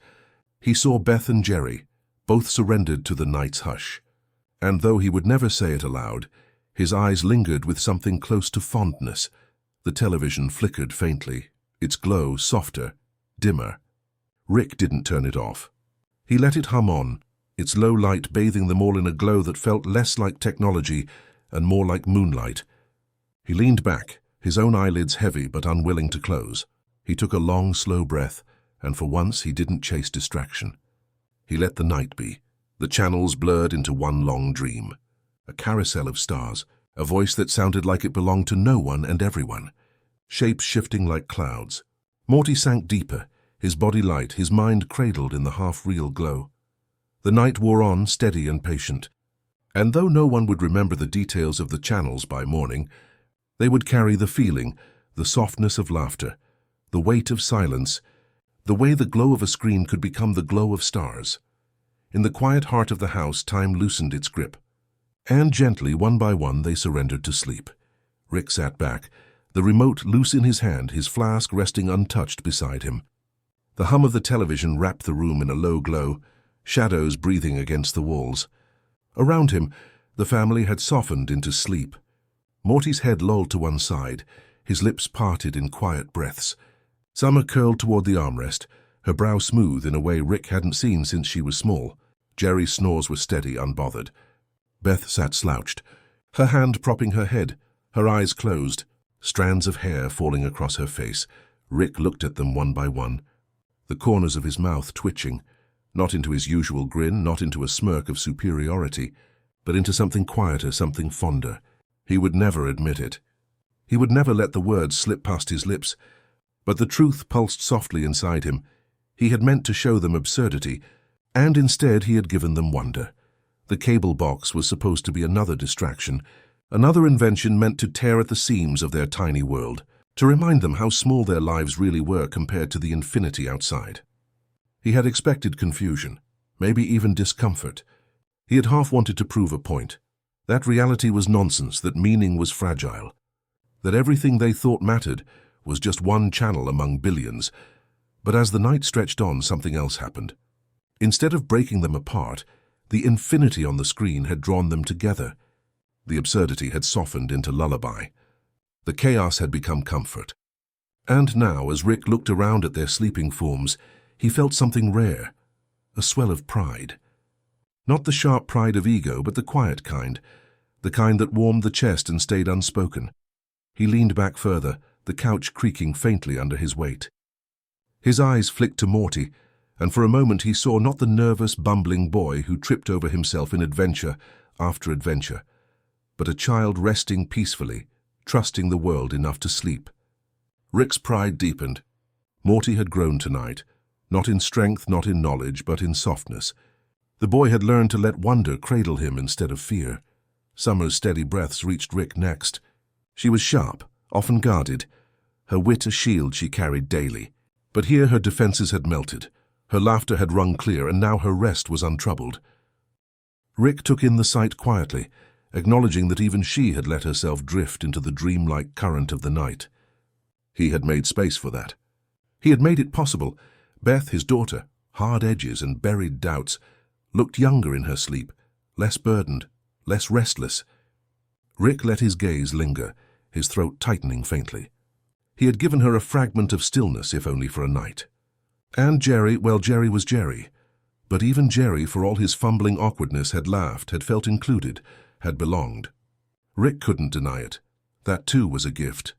Speaker 1: He saw Beth and Jerry, both surrendered to the night's hush. And though he would never say it aloud, his eyes lingered with something close to fondness. The television flickered faintly, its glow softer, dimmer. Rick didn't turn it off. He let it hum on, its low light bathing them all in a glow that felt less like technology and more like moonlight. He leaned back, his own eyelids heavy but unwilling to close. He took a long, slow breath, and for once he didn't chase distraction. He let the night be. The channels blurred into one long dream. A carousel of stars, a voice that sounded like it belonged to no one and everyone. Shapes shifting like clouds. Morty sank deeper, his body light, his mind cradled in the half-real glow. The night wore on, steady and patient. And though no one would remember the details of the channels by morning, they would carry the feeling, the softness of laughter, the weight of silence, the way the glow of a screen could become the glow of stars. In the quiet heart of the house, time loosened its grip. And gently, one by one, they surrendered to sleep. Rick sat back, the remote loose in his hand, his flask resting untouched beside him. The hum of the television wrapped the room in a low glow, shadows breathing against the walls. Around him, the family had softened into sleep. Morty's head lolled to one side, his lips parted in quiet breaths. Summer curled toward the armrest, her brow smooth in a way Rick hadn't seen since she was small. Jerry's snores were steady, unbothered. Beth sat slouched, her hand propping her head, her eyes closed, strands of hair falling across her face. Rick looked at them one by one, the corners of his mouth twitching, Not into his usual grin, not into a smirk of superiority, but into something quieter, something fonder. He would never admit it. He would never let the words slip past his lips, but the truth pulsed softly inside him. He had meant to show them absurdity, and instead he had given them wonder. The cable box was supposed to be another distraction, another invention meant to tear at the seams of their tiny world, to remind them how small their lives really were compared to the infinity outside. He had expected confusion, maybe even discomfort. He had half wanted to prove a point. That reality was nonsense, that meaning was fragile, that everything they thought mattered was just one channel among billions. But as the night stretched on, something else happened. Instead of breaking them apart, the infinity on the screen had drawn them together. The absurdity had softened into lullaby. The chaos had become comfort. And now, as Rick looked around at their sleeping forms, he felt something rare, a swell of pride. Not the sharp pride of ego, but the quiet kind, the kind that warmed the chest and stayed unspoken. He leaned back further, the couch creaking faintly under his weight. His eyes flicked to Morty, and for a moment he saw not the nervous, bumbling boy who tripped over himself in adventure after adventure, but a child resting peacefully, trusting the world enough to sleep. Rick's pride deepened. Morty had grown tonight, not in strength, not in knowledge, but in softness. The boy had learned to let wonder cradle him instead of fear. Summer's steady breaths reached Rick next. She was sharp, often guarded, her wit a shield she carried daily. But here her defenses had melted, her laughter had rung clear, and now her rest was untroubled. Rick took in the sight quietly, acknowledging that even she had let herself drift into the dreamlike current of the night. He had made space for that. He had made it possible. Beth, his daughter, hard edges and buried doubts, looked younger in her sleep, less burdened, less restless. Rick let his gaze linger, his throat tightening faintly. He had given her a fragment of stillness, if only for a night. And Jerry, well, Jerry was Jerry. But even Jerry, for all his fumbling awkwardness, had laughed, had felt included, had belonged. Rick couldn't deny it. That too was a gift.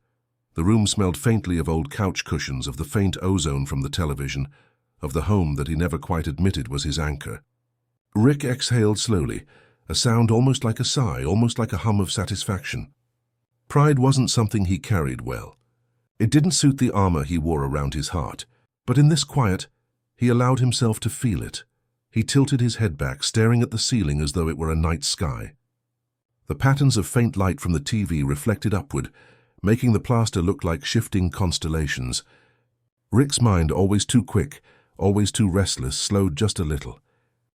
Speaker 1: The room smelled faintly of old couch cushions, of the faint ozone from the television, of the home that he never quite admitted was his anchor. Rick exhaled slowly, a sound almost like a sigh, almost like a hum of satisfaction. Pride wasn't something he carried well. It didn't suit the armor he wore around his heart, but in this quiet, he allowed himself to feel it. He tilted his head back, staring at the ceiling as though it were a night sky. The patterns of faint light from the TV reflected upward, making the plaster look like shifting constellations. Rick's mind, always too quick, always too restless, slowed just a little.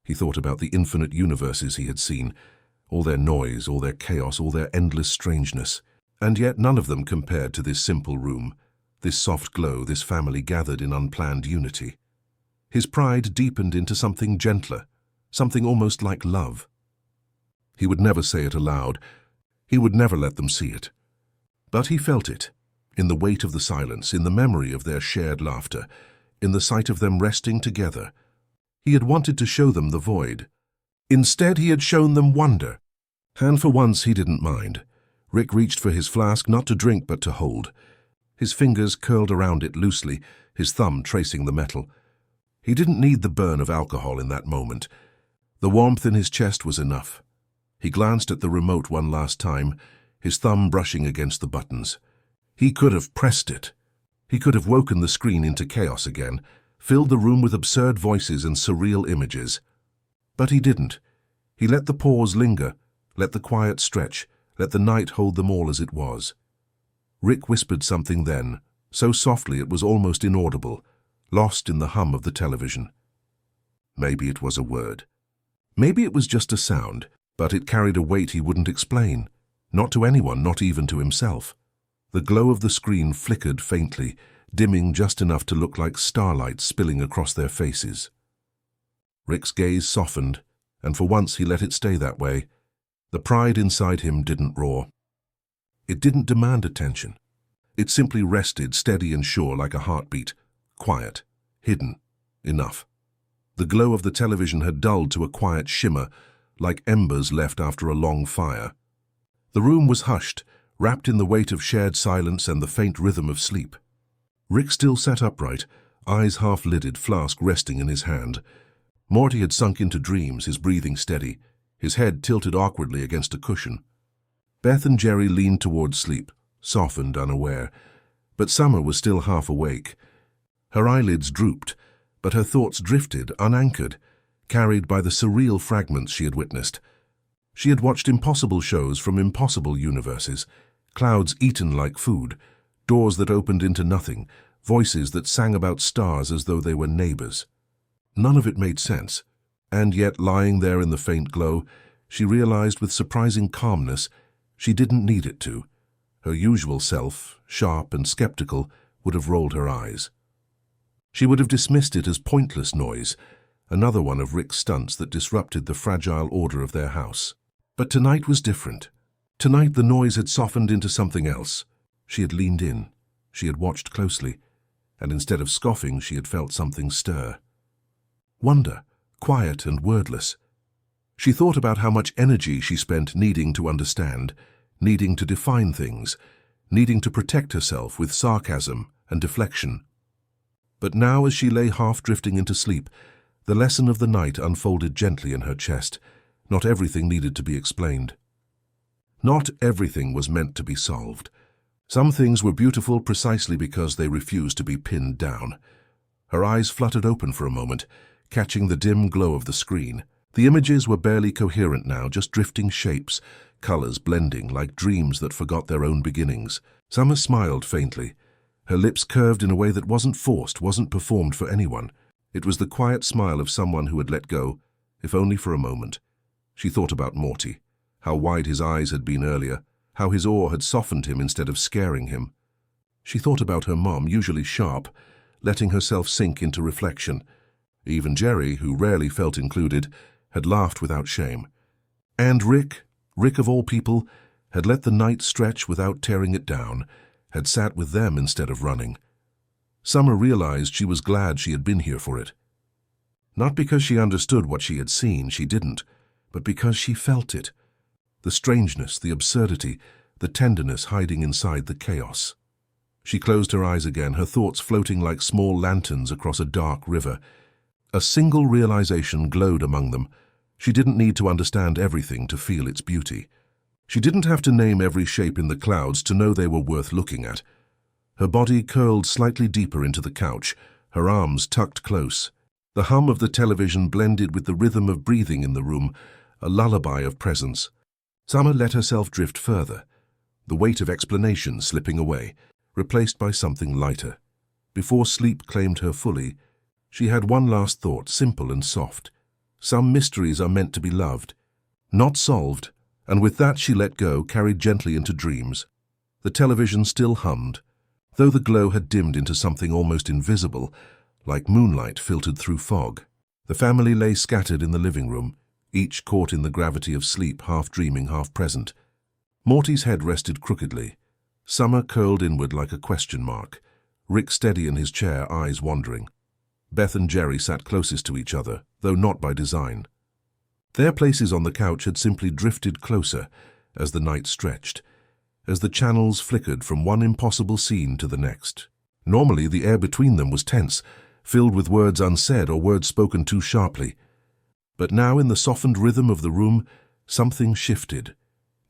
Speaker 1: He thought about the infinite universes he had seen, all their noise, all their chaos, all their endless strangeness. And yet none of them compared to this simple room, this soft glow, this family gathered in unplanned unity. His pride deepened into something gentler, something almost like love. He would never say it aloud. He would never let them see it. But he felt it, in the weight of the silence, in the memory of their shared laughter, in the sight of them resting together. He had wanted to show them the void. Instead, he had shown them wonder. And for once, he didn't mind. Rick reached for his flask, not to drink but to hold. His fingers curled around it loosely, his thumb tracing the metal. He didn't need the burn of alcohol in that moment. The warmth in his chest was enough. He glanced at the remote one last time, his thumb brushing against the buttons. He could have pressed it. He could have woken the screen into chaos again, filled the room with absurd voices and surreal images. But he didn't. He let the pause linger, let the quiet stretch, let the night hold them all as it was. Rick whispered something then, so softly it was almost inaudible, lost in the hum of the television. Maybe it was a word. Maybe it was just a sound, but it carried a weight he wouldn't explain. Not to anyone, not even to himself. The glow of the screen flickered faintly, dimming just enough to look like starlight spilling across their faces. Rick's gaze softened, and for once he let it stay that way. The pride inside him didn't roar. It didn't demand attention. It simply rested, steady and sure like a heartbeat, quiet, hidden, enough. The glow of the television had dulled to a quiet shimmer, like embers left after a long fire. The room was hushed, wrapped in the weight of shared silence and the faint rhythm of sleep. Rick still sat upright, eyes half-lidded, flask resting in his hand. Morty had sunk into dreams, his breathing steady, his head tilted awkwardly against a cushion. Beth and Jerry leaned towards sleep, softened, unaware, but Summer was still half awake. Her eyelids drooped, but her thoughts drifted, unanchored, carried by the surreal fragments she had witnessed. She had watched impossible shows from impossible universes, clouds eaten like food, doors that opened into nothing, voices that sang about stars as though they were neighbors. None of it made sense, and yet, lying there in the faint glow, she realized with surprising calmness she didn't need it to. Her usual self, sharp and skeptical, would have rolled her eyes. She would have dismissed it as pointless noise, another one of Rick's stunts that disrupted the fragile order of their house. But tonight was different. Tonight the noise had softened into something else. She had leaned in. She had watched closely. And instead of scoffing, she had felt something stir. Wonder, quiet and wordless. She thought about how much energy she spent needing to understand, needing to define things, needing to protect herself with sarcasm and deflection. But now, as she lay half drifting into sleep, the lesson of the night unfolded gently in her chest. Not everything needed to be explained. Not everything was meant to be solved. Some things were beautiful precisely because they refused to be pinned down. Her eyes fluttered open for a moment, catching the dim glow of the screen. The images were barely coherent now, just drifting shapes, colors blending like dreams that forgot their own beginnings. Summer smiled faintly. Her lips curved in a way that wasn't forced, wasn't performed for anyone. It was the quiet smile of someone who had let go, if only for a moment. She thought about Morty, how wide his eyes had been earlier, how his awe had softened him instead of scaring him. She thought about her mom, usually sharp, letting herself sink into reflection. Even Jerry, who rarely felt included, had laughed without shame. And Rick of all people, had let the night stretch without tearing it down, had sat with them instead of running. Summer realized she was glad she had been here for it. Not because she understood what she had seen, she didn't, but because she felt it. The strangeness, the absurdity, the tenderness hiding inside the chaos. She closed her eyes again, her thoughts floating like small lanterns across a dark river. A single realization glowed among them. She didn't need to understand everything to feel its beauty. She didn't have to name every shape in the clouds to know they were worth looking at. Her body curled slightly deeper into the couch, her arms tucked close. The hum of the television blended with the rhythm of breathing in the room, a lullaby of presence. Summer let herself drift further, the weight of explanation slipping away, replaced by something lighter. Before sleep claimed her fully, she had one last thought, simple and soft. Some mysteries are meant to be loved, not solved, and with that she let go, carried gently into dreams. The television still hummed, though the glow had dimmed into something almost invisible, like moonlight filtered through fog. The family lay scattered in the living room, each caught in the gravity of sleep, half dreaming, half present. Morty's head rested crookedly. Summer curled inward like a question mark. Rick steady in his chair, eyes wandering. Beth and Jerry sat closest to each other, though not by design. Their places on the couch had simply drifted closer as the night stretched, as the channels flickered from one impossible scene to the next. Normally, the air between them was tense, filled with words unsaid or words spoken too sharply. But now, in the softened rhythm of the room, something shifted.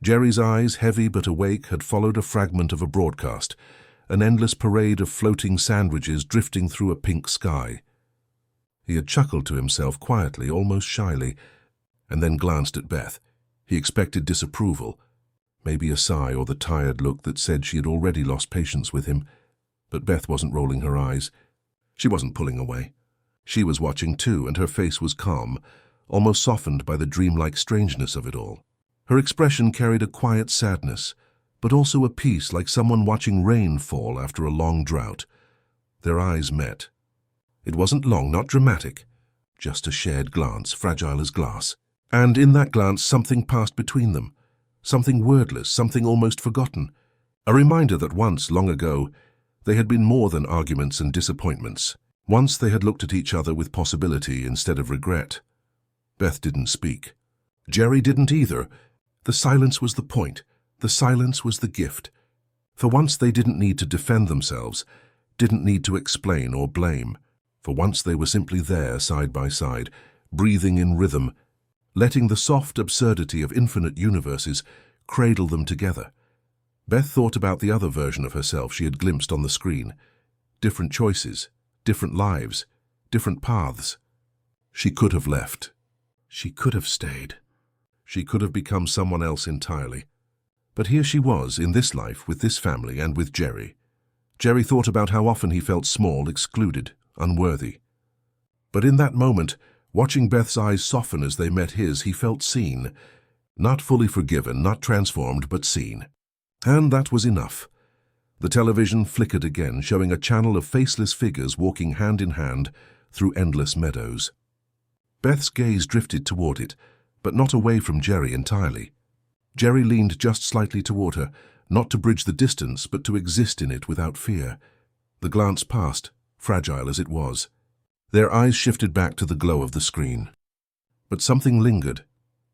Speaker 1: Jerry's eyes, heavy but awake, had followed a fragment of a broadcast, an endless parade of floating sandwiches drifting through a pink sky. He had chuckled to himself quietly, almost shyly, and then glanced at Beth. He expected disapproval, maybe a sigh or the tired look that said she had already lost patience with him. But Beth wasn't rolling her eyes. She wasn't pulling away. She was watching too, and her face was calm, almost softened by the dreamlike strangeness of it all. Her expression carried a quiet sadness, but also a peace, like someone watching rain fall after a long drought. Their eyes met. It wasn't long, not dramatic, just a shared glance, fragile as glass. And in that glance something passed between them, something wordless, something almost forgotten, a reminder that once, long ago, they had been more than arguments and disappointments. Once they had looked at each other with possibility instead of regret. Beth didn't speak. Jerry didn't either. The silence was the point. The silence was the gift. For once they didn't need to defend themselves, didn't need to explain or blame. For once they were simply there, side by side, breathing in rhythm, letting the soft absurdity of infinite universes cradle them together. Beth thought about the other version of herself she had glimpsed on the screen. Different choices, different lives, different paths. She could have left. She could have stayed. She could have become someone else entirely. But here she was, in this life, with this family and with Jerry. Jerry thought about how often he felt small, excluded, unworthy. But in that moment, watching Beth's eyes soften as they met his, he felt seen. Not fully forgiven, not transformed, but seen. And that was enough. The television flickered again, showing a channel of faceless figures walking hand in hand through endless meadows. Beth's gaze drifted toward it, but not away from Jerry entirely. Jerry leaned just slightly toward her, not to bridge the distance, but to exist in it without fear. The glance passed, fragile as it was. Their eyes shifted back to the glow of the screen. But something lingered,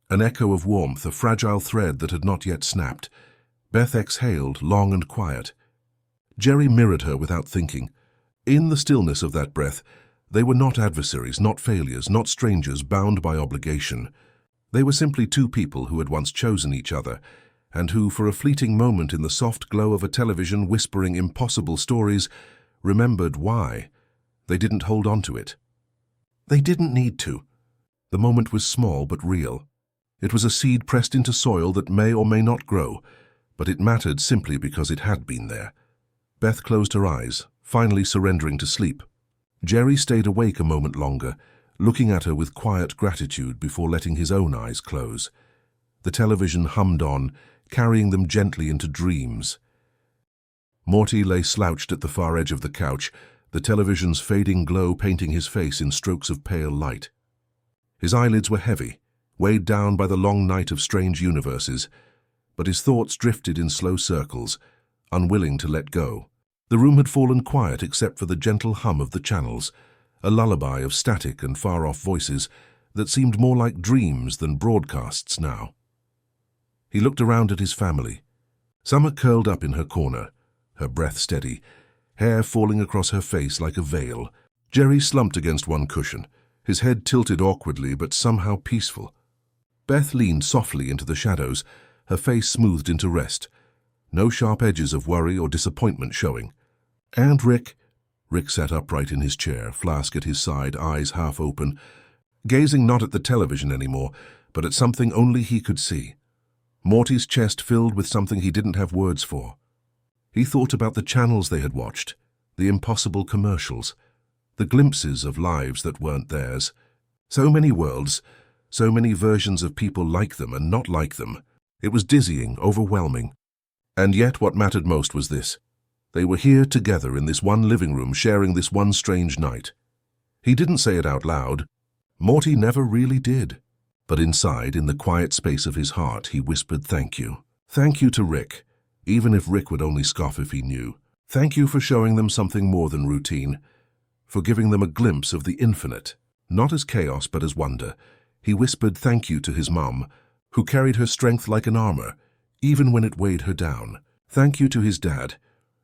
Speaker 1: an echo of warmth, a fragile thread that had not yet snapped. Beth exhaled, long and quiet. Jerry mirrored her without thinking. In the stillness of that breath, they were not adversaries, not failures, not strangers bound by obligation. They were simply two people who had once chosen each other, and who, for a fleeting moment in the soft glow of a television whispering impossible stories, remembered why. They didn't hold on to it. They didn't need to. The moment was small but real. It was a seed pressed into soil that may or may not grow, but it mattered simply because it had been there. Beth closed her eyes, finally surrendering to sleep. Jerry stayed awake a moment longer, looking at her with quiet gratitude before letting his own eyes close. The television hummed on, carrying them gently into dreams. Morty lay slouched at the far edge of the couch, the television's fading glow painting his face in strokes of pale light. His eyelids were heavy, weighed down by the long night of strange universes, but his thoughts drifted in slow circles, unwilling to let go. The room had fallen quiet except for the gentle hum of the channels, a lullaby of static and far-off voices that seemed more like dreams than broadcasts now. He looked around at his family. Summer curled up in her corner, her breath steady, hair falling across her face like a veil. Jerry slumped against one cushion, his head tilted awkwardly but somehow peaceful. Beth leaned softly into the shadows, her face smoothed into rest, no sharp edges of worry or disappointment showing. And Rick sat upright in his chair, flask at his side, eyes half open, gazing not at the television anymore, but at something only he could see. Morty's chest filled with something he didn't have words for. He thought about the channels they had watched, the impossible commercials, the glimpses of lives that weren't theirs. So many worlds, so many versions of people like them and not like them. It was dizzying, overwhelming. And yet what mattered most was this. They were here together in this one living room, sharing this one strange night. He didn't say it out loud. Morty never really did. But inside, in the quiet space of his heart, he whispered thank you. Thank you to Rick, even if Rick would only scoff if he knew. Thank you for showing them something more than routine, for giving them a glimpse of the infinite, not as chaos but as wonder. He whispered thank you to his mom, who carried her strength like an armor, even when it weighed her down. Thank you to his dad,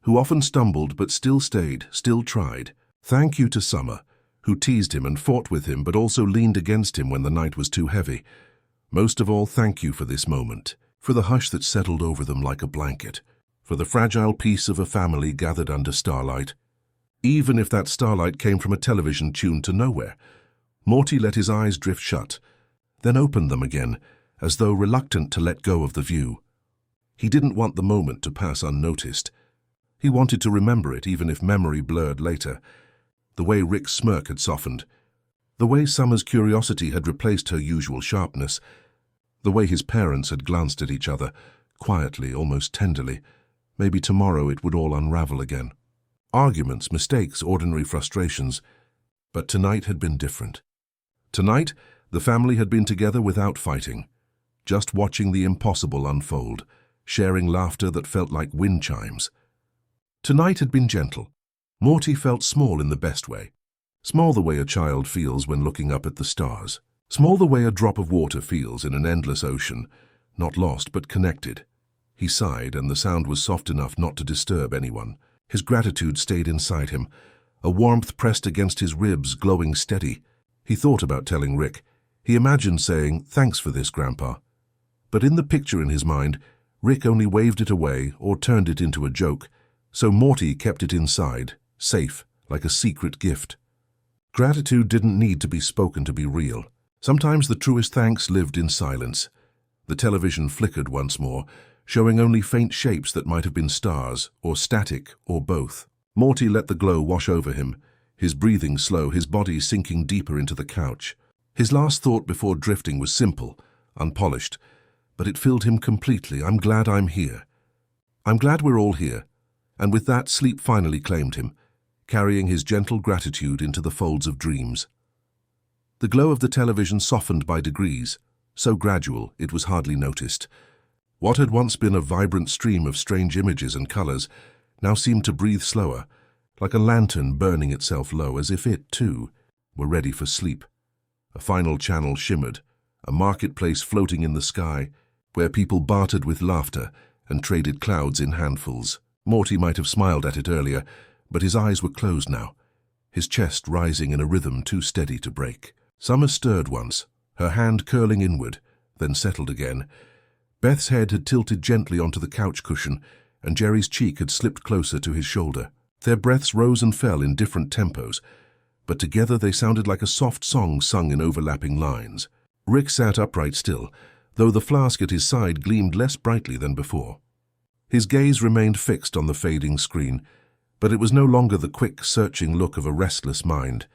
Speaker 1: who often stumbled but still stayed, still tried. Thank you to Summer, who teased him and fought with him but also leaned against him when the night was too heavy. Most of all, thank you for this moment, for the hush that settled over them like a blanket, for the fragile peace of a family gathered under starlight. Even if that starlight came from a television tuned to nowhere. Morty let his eyes drift shut, then opened them again, as though reluctant to let go of the view. He didn't want the moment to pass unnoticed. He wanted to remember it, even if memory blurred later. The way Rick's smirk had softened, the way Summer's curiosity had replaced her usual sharpness, the way his parents had glanced at each other, quietly, almost tenderly. Maybe tomorrow it would all unravel again. Arguments, mistakes, ordinary frustrations. But tonight had been different. Tonight, the family had been together without fighting, just watching the impossible unfold, sharing laughter that felt like wind chimes. Tonight had been gentle. Morty felt small in the best way. Small the way a child feels when looking up at the stars. Small the way a drop of water feels in an endless ocean, not lost but connected. He sighed, and the sound was soft enough not to disturb anyone. His gratitude stayed inside him, a warmth pressed against his ribs, glowing steady. He thought about telling Rick. He imagined saying, "Thanks for this, Grandpa." But in the picture in his mind, Rick only waved it away or turned it into a joke, so Morty kept it inside, safe, like a secret gift. Gratitude didn't need to be spoken to be real. Sometimes the truest thanks lived in silence. The television flickered once more, showing only faint shapes that might have been stars, or static, or both. Morty let the glow wash over him, his breathing slow, his body sinking deeper into the couch. His last thought before drifting was simple, unpolished, but it filled him completely. "I'm glad I'm here. I'm glad we're all here." And with that, sleep finally claimed him, carrying his gentle gratitude into the folds of dreams. The glow of the television softened by degrees, so gradual it was hardly noticed. What had once been a vibrant stream of strange images and colors now seemed to breathe slower, like a lantern burning itself low, as if it, too, were ready for sleep. A final channel shimmered, a marketplace floating in the sky, where people bartered with laughter and traded clouds in handfuls. Morty might have smiled at it earlier, but his eyes were closed now, his chest rising in a rhythm too steady to break. Summer stirred once, her hand curling inward, then settled again. Beth's head had tilted gently onto the couch cushion, and Jerry's cheek had slipped closer to his shoulder. Their breaths rose and fell in different tempos, but together they sounded like a soft song sung in overlapping lines. Rick sat upright still, though the flask at his side gleamed less brightly than before. His gaze remained fixed on the fading screen, but it was no longer the quick, searching look of a restless mind.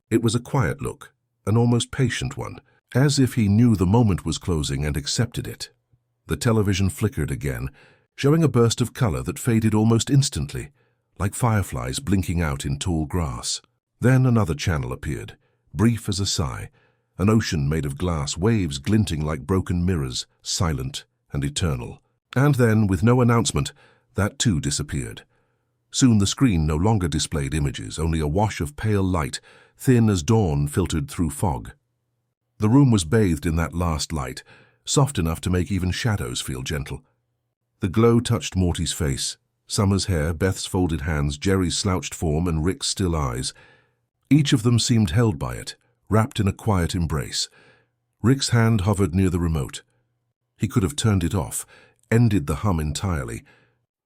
Speaker 1: It was a quiet look, an almost patient one, as if he knew the moment was closing and accepted it. The television flickered again, showing a burst of color that faded almost instantly, like fireflies blinking out in tall grass. Then another channel appeared, brief as a sigh, an ocean made of glass, waves glinting like broken mirrors, silent and eternal. And then, with no announcement, that too disappeared. Soon the screen no longer displayed images, only a wash of pale light, thin as dawn filtered through fog. The room was bathed in that last light, soft enough to make even shadows feel gentle. The glow touched Morty's face, Summer's hair, Beth's folded hands, Jerry's slouched form, and Rick's still eyes. Each of them seemed held by it, wrapped in a quiet embrace. Rick's hand hovered near the remote. He could have turned it off, ended the hum entirely,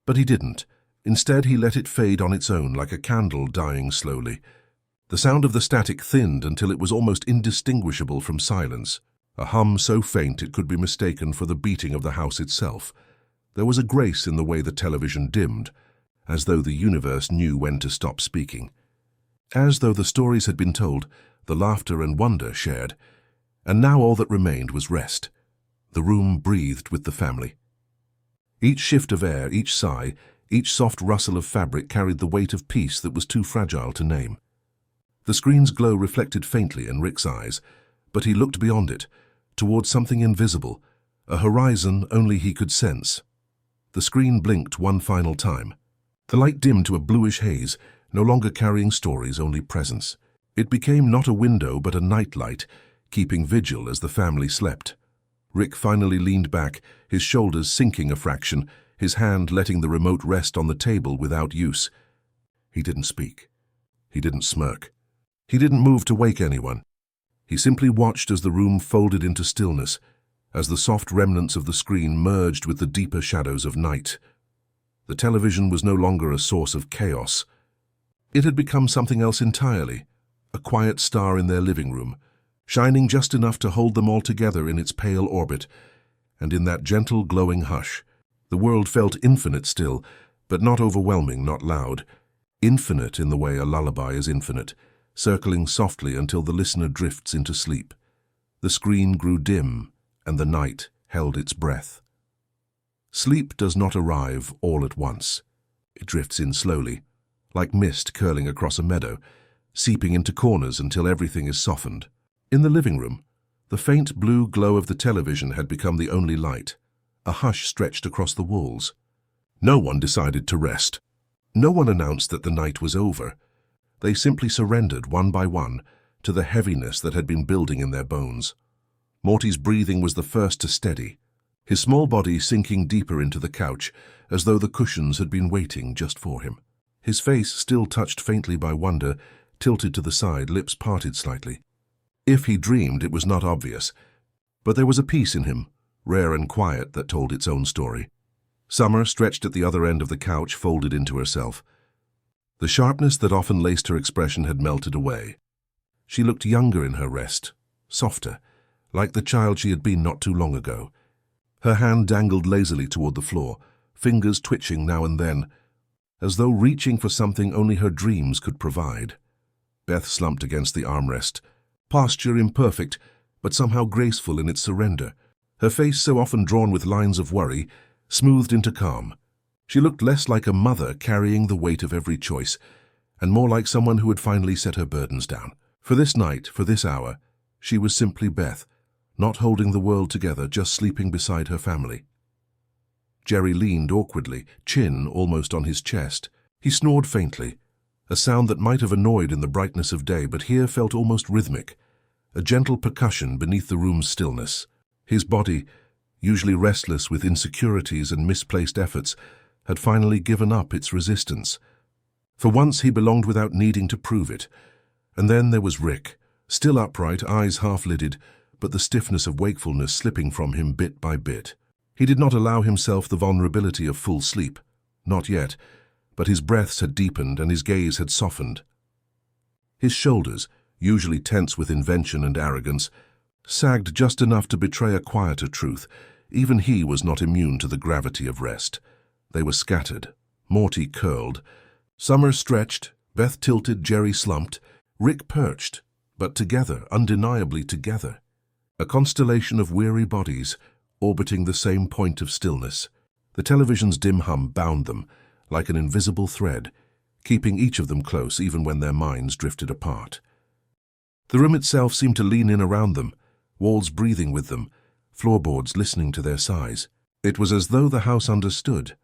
Speaker 1: but he didn't. Instead, he let it fade on its own, like a candle dying slowly. The sound of the static thinned until it was almost indistinguishable from silence, a hum so faint it could be mistaken for the beating of the house itself. There was a grace in the way the television dimmed, as though the universe knew when to stop speaking. As though the stories had been told, the laughter and wonder shared, and now all that remained was rest. The room breathed with the family. Each shift of air, each sigh, each soft rustle of fabric carried the weight of peace that was too fragile to name. The screen's glow reflected faintly in Rick's eyes, but he looked beyond it, towards something invisible, a horizon only he could sense. The screen blinked one final time. The light dimmed to a bluish haze, no longer carrying stories, only presence. It became not a window but a nightlight, keeping vigil as the family slept. Rick finally leaned back, his shoulders sinking a fraction, his hand letting the remote rest on the table without use. He didn't speak. He didn't smirk. He didn't move to wake anyone. He simply watched as the room folded into stillness, as the soft remnants of the screen merged with the deeper shadows of night. The television was no longer a source of chaos. It had become something else entirely, a quiet star in their living room, shining just enough to hold them all together in its pale orbit, and in that gentle, glowing hush, the world felt infinite still, but not overwhelming, not loud. Infinite in the way a lullaby is infinite, circling softly until the listener drifts into sleep. The screen grew dim, and the night held its breath. Sleep does not arrive all at once. It drifts in slowly, like mist curling across a meadow, seeping into corners until everything is softened. In the living room, the faint blue glow of the television had become the only light. A hush stretched across the walls. No one decided to rest. No one announced that the night was over. They simply surrendered one by one to the heaviness that had been building in their bones. Morty's breathing was the first to steady, his small body sinking deeper into the couch, as though the cushions had been waiting just for him. His face, still touched faintly by wonder, tilted to the side, lips parted slightly. If he dreamed, it was not obvious. But there was a peace in him, rare and quiet, that told its own story. Summer, stretched at the other end of the couch, folded into herself. The sharpness that often laced her expression had melted away. She looked younger in her rest, softer, like the child she had been not too long ago. Her hand dangled lazily toward the floor, fingers twitching now and then, as though reaching for something only her dreams could provide. Beth slumped against the armrest, posture imperfect, but somehow graceful in its surrender, her face so often drawn with lines of worry, smoothed into calm. She looked less like a mother carrying the weight of every choice, and more like someone who had finally set her burdens down. For this night, for this hour, she was simply Beth, not holding the world together, just sleeping beside her family. Jerry leaned awkwardly, chin almost on his chest. He snored faintly, a sound that might have annoyed in the brightness of day, but here felt almost rhythmic, a gentle percussion beneath the room's stillness. His body, usually restless with insecurities and misplaced efforts, had finally given up its resistance. For once he belonged without needing to prove it. And then there was Rick, still upright, eyes half-lidded, but the stiffness of wakefulness slipping from him bit by bit. He did not allow himself the vulnerability of full sleep. Not yet, but his breaths had deepened and his gaze had softened. His shoulders, usually tense with invention and arrogance, sagged just enough to betray a quieter truth. Even he was not immune to the gravity of rest. They were scattered. Morty curled. Summer stretched. Beth tilted. Jerry slumped. Rick perched, but together, undeniably together. A constellation of weary bodies, orbiting the same point of stillness. The television's dim hum bound them, like an invisible thread, keeping each of them close even when their minds drifted apart. The room itself seemed to lean in around them, walls breathing with them, floorboards listening to their sighs. It was as though the house understood,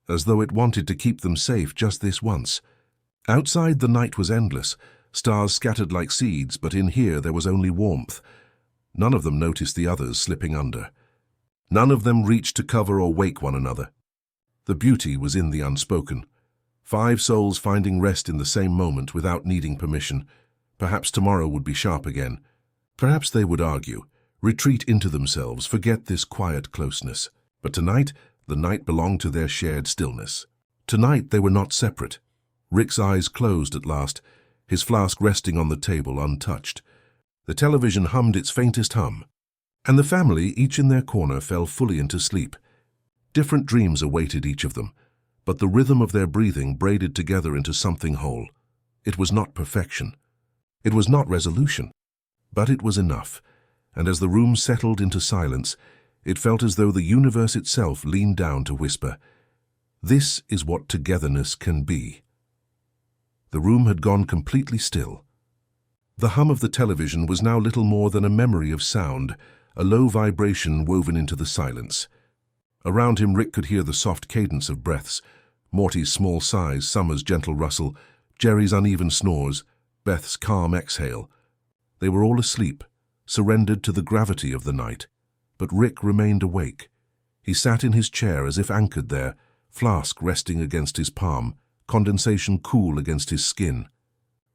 Speaker 1: as though it wanted to keep them safe just this once. Outside, the night was endless, stars scattered like seeds, but in here there was only warmth. None of them noticed the others slipping under. None of them reached to cover or wake one another. The beauty was in the unspoken. 5 souls finding rest in the same moment without needing permission. Perhaps tomorrow would be sharp again. Perhaps they would argue, retreat into themselves, forget this quiet closeness. But tonight, the night belonged to their shared stillness. Tonight they were not separate. Rick's eyes closed at last, his flask resting on the table untouched. The television hummed its faintest hum, and the family, each in their corner, fell fully into sleep. Different dreams awaited each of them, but the rhythm of their breathing braided together into something whole. It was not perfection. It was not resolution. But it was enough, and as the room settled into silence, it felt as though the universe itself leaned down to whisper, "This is what togetherness can be." The room had gone completely still. The hum of the television was now little more than a memory of sound, a low vibration woven into the silence. Around him, Rick could hear the soft cadence of breaths, Morty's small sighs, Summer's gentle rustle, Jerry's uneven snores, Beth's calm exhale. They were all asleep, surrendered to the gravity of the night. But Rick remained awake. He sat in his chair as if anchored there, flask resting against his palm, condensation cool against his skin.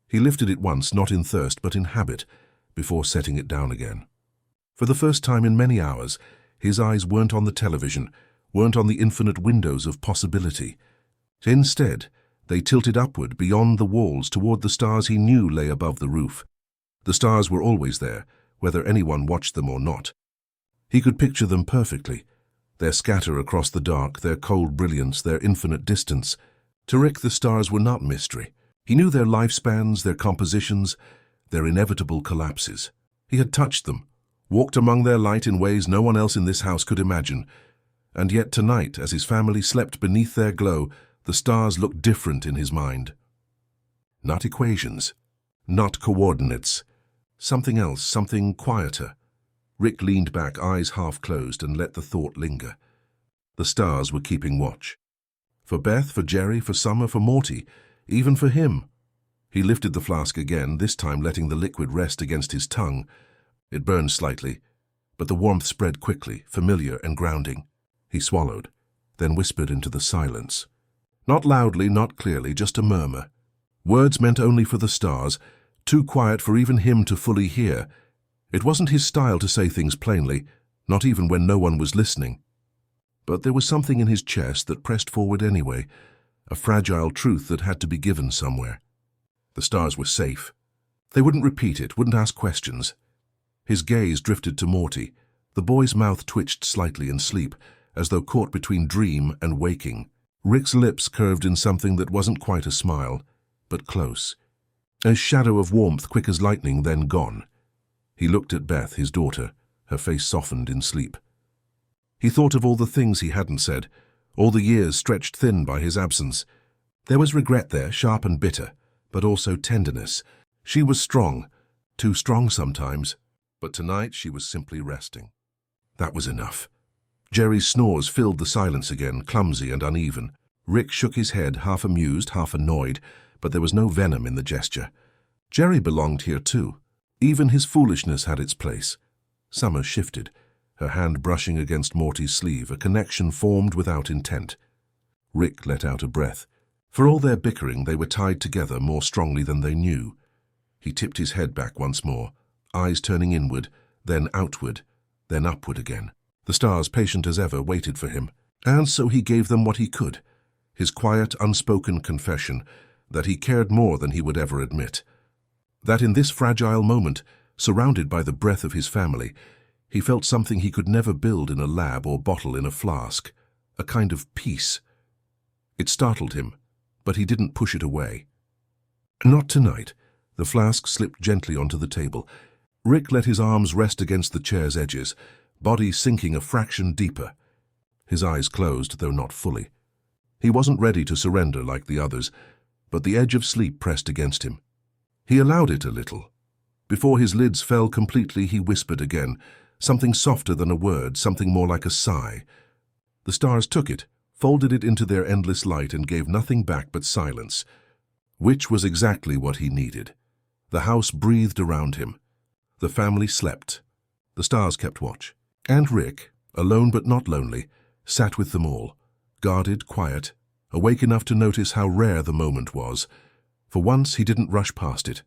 Speaker 1: He lifted it once, not in thirst but in habit, before setting it down again. For the first time in many hours, his eyes weren't on the television, weren't on the infinite windows of possibility. Instead, they tilted upward, beyond the walls, toward the stars he knew lay above the roof. The stars were always there, whether anyone watched them or not. He could picture them perfectly, their scatter across the dark, their cold brilliance, their infinite distance. To Rick, the stars were not mystery. He knew their lifespans, their compositions, their inevitable collapses. He had touched them, walked among their light in ways no one else in this house could imagine. And yet tonight, as his family slept beneath their glow, the stars looked different in his mind. Not equations, not coordinates. Something else, something quieter. Rick leaned back, eyes half closed, and let the thought linger. The stars were keeping watch. For Beth, for Jerry, for Summer, for Morty, even for him. He lifted the flask again, this time letting the liquid rest against his tongue. It burned slightly, but the warmth spread quickly, familiar and grounding. He swallowed, then whispered into the silence. Not loudly, not clearly, just a murmur. Words meant only for the stars, too quiet for even him to fully hear. It wasn't his style to say things plainly, not even when no one was listening. But there was something in his chest that pressed forward anyway, a fragile truth that had to be given somewhere. The stars were safe. They wouldn't repeat it, wouldn't ask questions. His gaze drifted to Morty. The boy's mouth twitched slightly in sleep, as though caught between dream and waking. Rick's lips curved in something that wasn't quite a smile, but close. A shadow of warmth, quick as lightning, then gone. He looked at Beth, his daughter, her face softened in sleep. He thought of all the things he hadn't said, all the years stretched thin by his absence. There was regret there, sharp and bitter, but also tenderness. She was strong, too strong sometimes, but tonight she was simply resting. That was enough. Jerry's snores filled the silence again, clumsy and uneven. Rick shook his head, half amused, half annoyed, but there was no venom in the gesture. Jerry belonged here too. Even his foolishness had its place. Summer shifted, her hand brushing against Morty's sleeve, a connection formed without intent. Rick let out a breath. For all their bickering, they were tied together more strongly than they knew. He tipped his head back once more, eyes turning inward, then outward, then upward again. The stars, patient as ever, waited for him, and so he gave them what he could, his quiet, unspoken confession that he cared more than he would ever admit. That in this fragile moment, surrounded by the breath of his family, he felt something he could never build in a lab or bottle in a flask, a kind of peace. It startled him, but he didn't push it away. Not tonight. The flask slipped gently onto the table. Rick let his arms rest against the chair's edges, body sinking a fraction deeper. His eyes closed, though not fully. He wasn't ready to surrender like the others, but the edge of sleep pressed against him. He allowed it a little. Before his lids fell completely, he whispered again, something softer than a word, something more like a sigh. The stars took it, folded it into their endless light, and gave nothing back but silence, which was exactly what he needed. The house breathed around him. The family slept. The stars kept watch. And Rick, alone but not lonely, sat with them all, guarded, quiet, awake enough to notice how rare the moment was. For once, he didn't rush past it.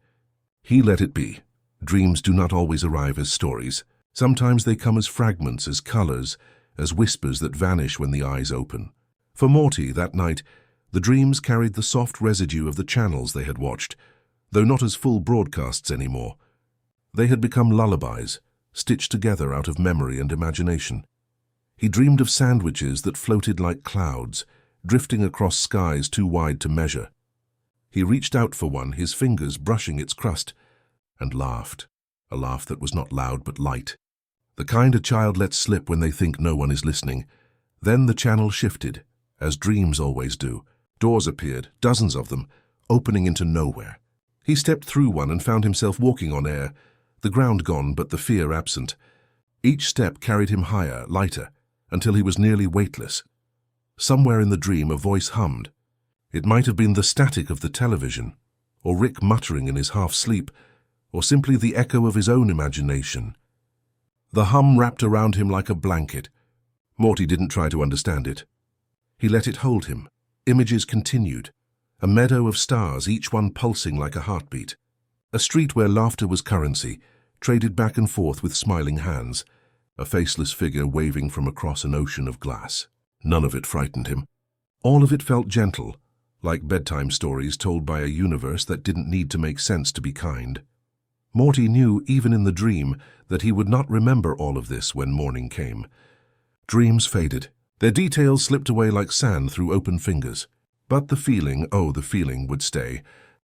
Speaker 1: He let it be. Dreams do not always arrive as stories. Sometimes they come as fragments, as colors, as whispers that vanish when the eyes open. For Morty, that night, the dreams carried the soft residue of the channels they had watched, though not as full broadcasts anymore. They had become lullabies, stitched together out of memory and imagination. He dreamed of sandwiches that floated like clouds, drifting across skies too wide to measure. He reached out for one, his fingers brushing its crust, and laughed, a laugh that was not loud but light, the kind a child lets slip when they think no one is listening. Then the channel shifted, as dreams always do. Doors appeared, dozens of them, opening into nowhere. He stepped through one and found himself walking on air, the ground gone but the fear absent. Each step carried him higher, lighter, until he was nearly weightless. Somewhere in the dream a voice hummed. It might have been the static of the television, or Rick muttering in his half-sleep, or simply the echo of his own imagination. The hum wrapped around him like a blanket. Morty didn't try to understand it. He let it hold him. Images continued. A meadow of stars, each one pulsing like a heartbeat. A street where laughter was currency, traded back and forth with smiling hands. A faceless figure waving from across an ocean of glass. None of it frightened him. All of it felt gentle, like bedtime stories told by a universe that didn't need to make sense to be kind. Morty knew, even in the dream, that he would not remember all of this when morning came. Dreams faded. Their details slipped away like sand through open fingers. But the feeling, oh, the feeling would stay.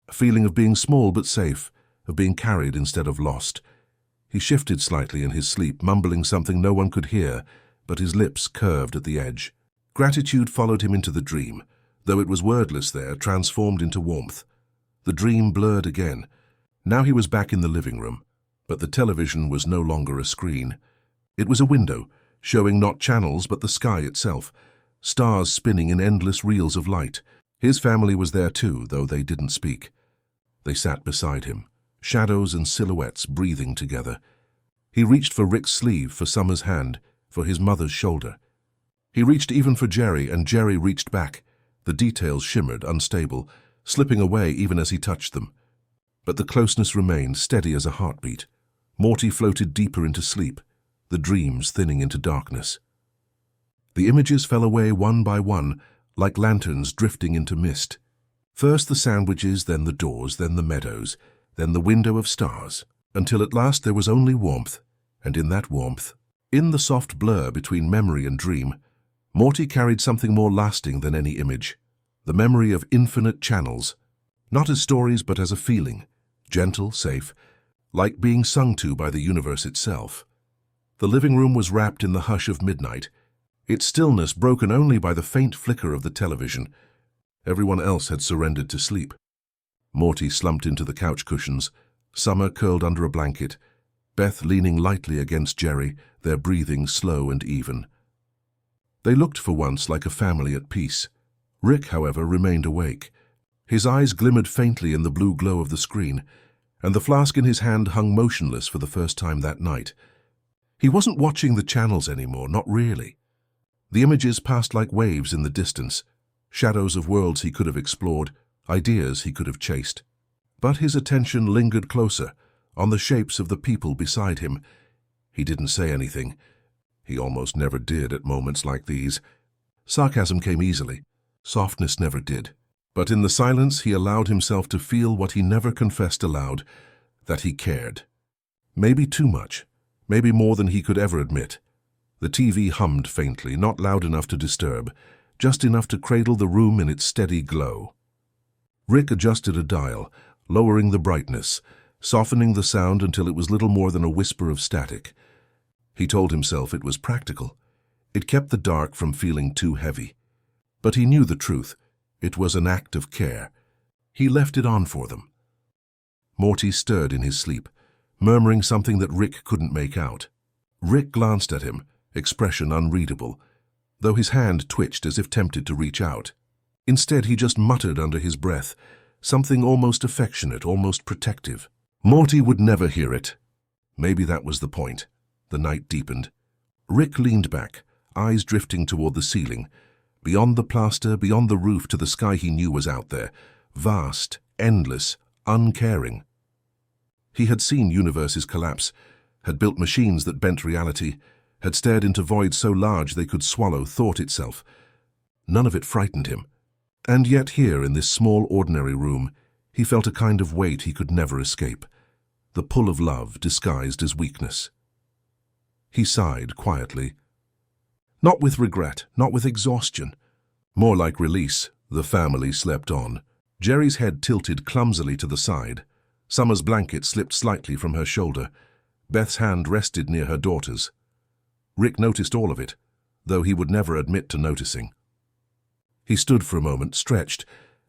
Speaker 1: A feeling of being small but safe, of being carried instead of lost. He shifted slightly in his sleep, mumbling something no one could hear, but his lips curved at the edge. Gratitude followed him into the dream, though it was wordless there, transformed into warmth. The dream blurred again. Now he was back in the living room, but the television was no longer a screen. It was a window, showing not channels but the sky itself, stars spinning in endless reels of light. His family was there too, though they didn't speak. They sat beside him, shadows and silhouettes breathing together. He reached for Rick's sleeve, for Summer's hand, for his mother's shoulder. He reached even for Jerry, and Jerry reached back. The details shimmered, unstable, slipping away even as he touched them. But the closeness remained, steady as a heartbeat. Morty floated deeper into sleep, the dreams thinning into darkness. The images fell away one by one, like lanterns drifting into mist. First the sandwiches, then the doors, then the meadows, then the window of stars, until at last there was only warmth, and in that warmth, in the soft blur between memory and dream, Morty carried something more lasting than any image, the memory of infinite channels, not as stories but as a feeling, gentle, safe, like being sung to by the universe itself. The living room was wrapped in the hush of midnight, its stillness broken only by the faint flicker of the television. Everyone else had surrendered to sleep. Morty slumped into the couch cushions, Summer curled under a blanket, Beth leaning lightly against Jerry, their breathing slow and even. They looked for once like a family at peace. Rick, however, remained awake. His eyes glimmered faintly in the blue glow of the screen, and the flask in his hand hung motionless for the first time that night. He wasn't watching the channels anymore, not really. The images passed like waves in the distance, shadows of worlds he could have explored, ideas he could have chased. But his attention lingered closer, on the shapes of the people beside him. He didn't say anything. He almost never did at moments like these. Sarcasm came easily. Softness never did. But in the silence he allowed himself to feel what he never confessed aloud, that he cared. Maybe too much, maybe more than he could ever admit. The TV hummed faintly, not loud enough to disturb, just enough to cradle the room in its steady glow. Rick adjusted a dial, lowering the brightness, softening the sound until it was little more than a whisper of static. He told himself it was practical. It kept the dark from feeling too heavy. But he knew the truth. It was an act of care. He left it on for them. Morty stirred in his sleep, murmuring something that Rick couldn't make out. Rick glanced at him, expression unreadable, though his hand twitched as if tempted to reach out. Instead, he just muttered under his breath, something almost affectionate, almost protective. Morty would never hear it. Maybe that was the point. The night deepened. Rick leaned back, eyes drifting toward the ceiling, beyond the plaster, beyond the roof to the sky he knew was out there, vast, endless, uncaring. He had seen universes collapse, had built machines that bent reality, had stared into voids so large they could swallow thought itself. None of it frightened him. And yet here, in this small, ordinary room, he felt a kind of weight he could never escape, the pull of love disguised as weakness. He sighed quietly. Not with regret, not with exhaustion. More like release. The family slept on. Jerry's head tilted clumsily to the side. Summer's blanket slipped slightly from her shoulder. Beth's hand rested near her daughter's. Rick noticed all of it, though he would never admit to noticing. He stood for a moment, stretched,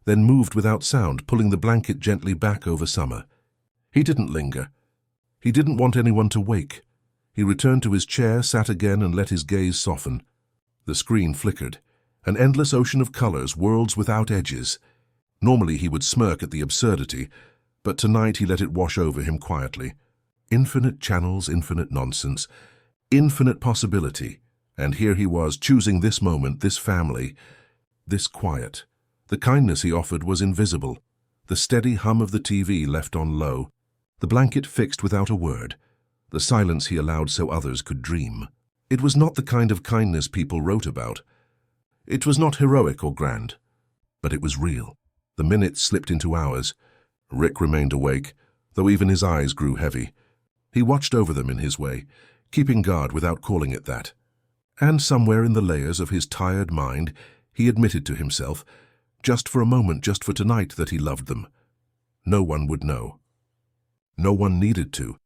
Speaker 1: then moved without sound, pulling the blanket gently back over Summer. He didn't linger. He didn't want anyone to wake. He returned to his chair, sat again, and let his gaze soften. The screen flickered. An endless ocean of colors, worlds without edges. Normally he would smirk at the absurdity, but tonight he let it wash over him quietly. Infinite channels, infinite nonsense, infinite possibility. And here he was, choosing this moment, this family, this quiet. The kindness he offered was invisible. The steady hum of the TV left on low. The blanket fixed without a word. The silence he allowed so others could dream. It was not the kind of kindness people wrote about. It was not heroic or grand. But it was real. The minutes slipped into hours. Rick remained awake, though even his eyes grew heavy. He watched over them in his way, keeping guard without calling it that. And somewhere in the layers of his tired mind, he admitted to himself, just for a moment, just for tonight, that he loved them. No one would know. No one needed to.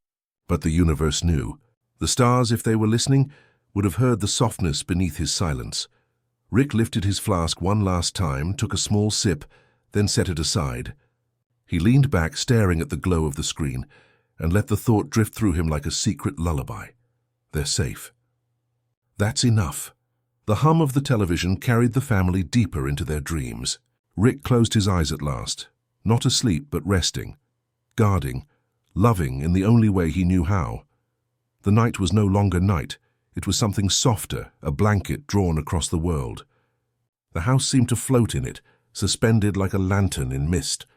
Speaker 1: But the universe knew. The stars, if they were listening, would have heard the softness beneath his silence. Rick lifted his flask one last time, took a small sip, then set it aside. He leaned back, staring at the glow of the screen, and let the thought drift through him like a secret lullaby. They're safe. That's enough. The hum of the television carried the family deeper into their dreams. Rick closed his eyes at last, not asleep but resting, guarding, loving in the only way he knew how. The night was no longer night. It was something softer, a blanket drawn across the world. The house seemed to float in it, suspended like a lantern in mist.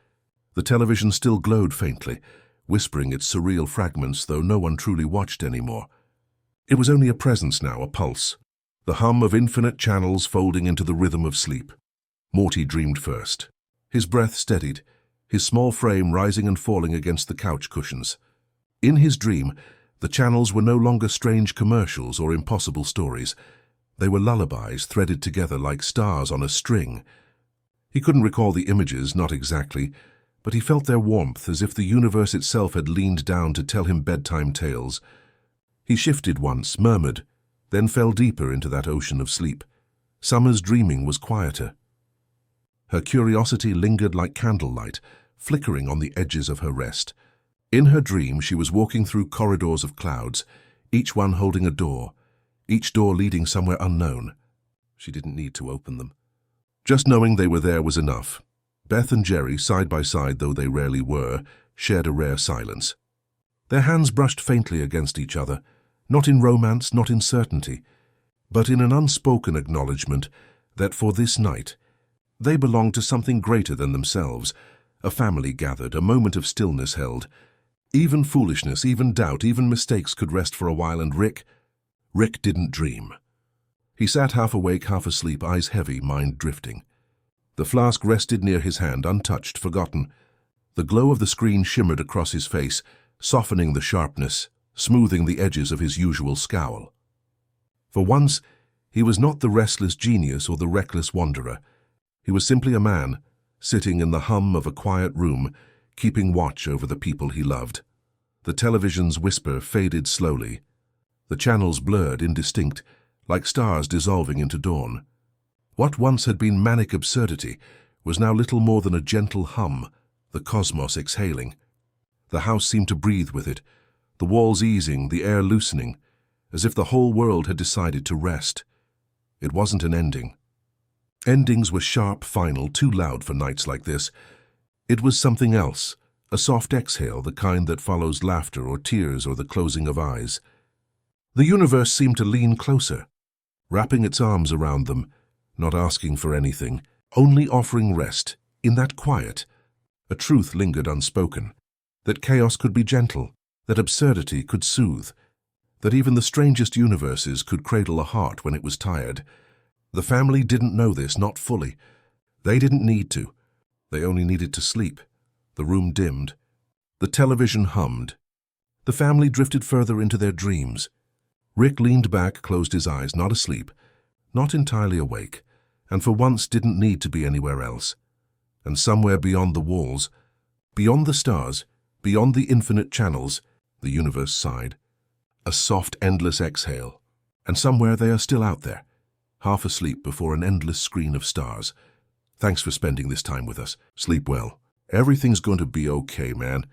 Speaker 1: The television still glowed faintly, whispering its surreal fragments, though no one truly watched anymore. It was only a presence now, a pulse, the hum of infinite channels folding into the rhythm of sleep. Morty dreamed first. His breath steadied, his small frame rising and falling against the couch cushions. In his dream, the channels were no longer strange commercials or impossible stories. They were lullabies threaded together like stars on a string. He couldn't recall the images, not exactly, but he felt their warmth, as if the universe itself had leaned down to tell him bedtime tales. He shifted once, murmured, then fell deeper into that ocean of sleep. Summer's dreaming was quieter. Her curiosity lingered like candlelight, flickering on the edges of her rest. In her dream, she was walking through corridors of clouds, each one holding a door, each door leading somewhere unknown. She didn't need to open them. Just knowing they were there was enough. Beth and Jerry, side by side though they rarely were, shared a rare silence. Their hands brushed faintly against each other, not in romance, not in certainty, but in an unspoken acknowledgement that for this night, they belonged to something greater than themselves. A family gathered, a moment of stillness held. Even foolishness, even doubt, even mistakes could rest for a while, and Rick didn't dream. He sat half awake, half asleep, eyes heavy, mind drifting. The flask rested near his hand, untouched, forgotten. The glow of the screen shimmered across his face, softening the sharpness, smoothing the edges of his usual scowl. For once, he was not the restless genius or the reckless wanderer. He was simply a man, sitting in the hum of a quiet room, keeping watch over the people he loved. The television's whisper faded slowly. The channels blurred, indistinct, like stars dissolving into dawn. What once had been manic absurdity was now little more than a gentle hum, the cosmos exhaling. The house seemed to breathe with it, the walls easing, the air loosening, as if the whole world had decided to rest. It wasn't an ending. Endings were sharp, final, too loud for nights like this. It was something else, a soft exhale, the kind that follows laughter or tears or the closing of eyes. The universe seemed to lean closer, wrapping its arms around them, not asking for anything, only offering rest. In that quiet, a truth lingered unspoken, that chaos could be gentle, that absurdity could soothe, that even the strangest universes could cradle a heart when it was tired. The family didn't know this, not fully. They didn't need to. They only needed to sleep. The room dimmed. The television hummed. The family drifted further into their dreams. Rick leaned back, closed his eyes, not asleep, not entirely awake, and for once didn't need to be anywhere else. And somewhere beyond the walls, beyond the stars, beyond the infinite channels, the universe sighed. A soft, endless exhale. And somewhere they are still out there, half asleep before an endless screen of stars. Thanks for spending this time with us. Sleep well. Everything's going to be okay, man.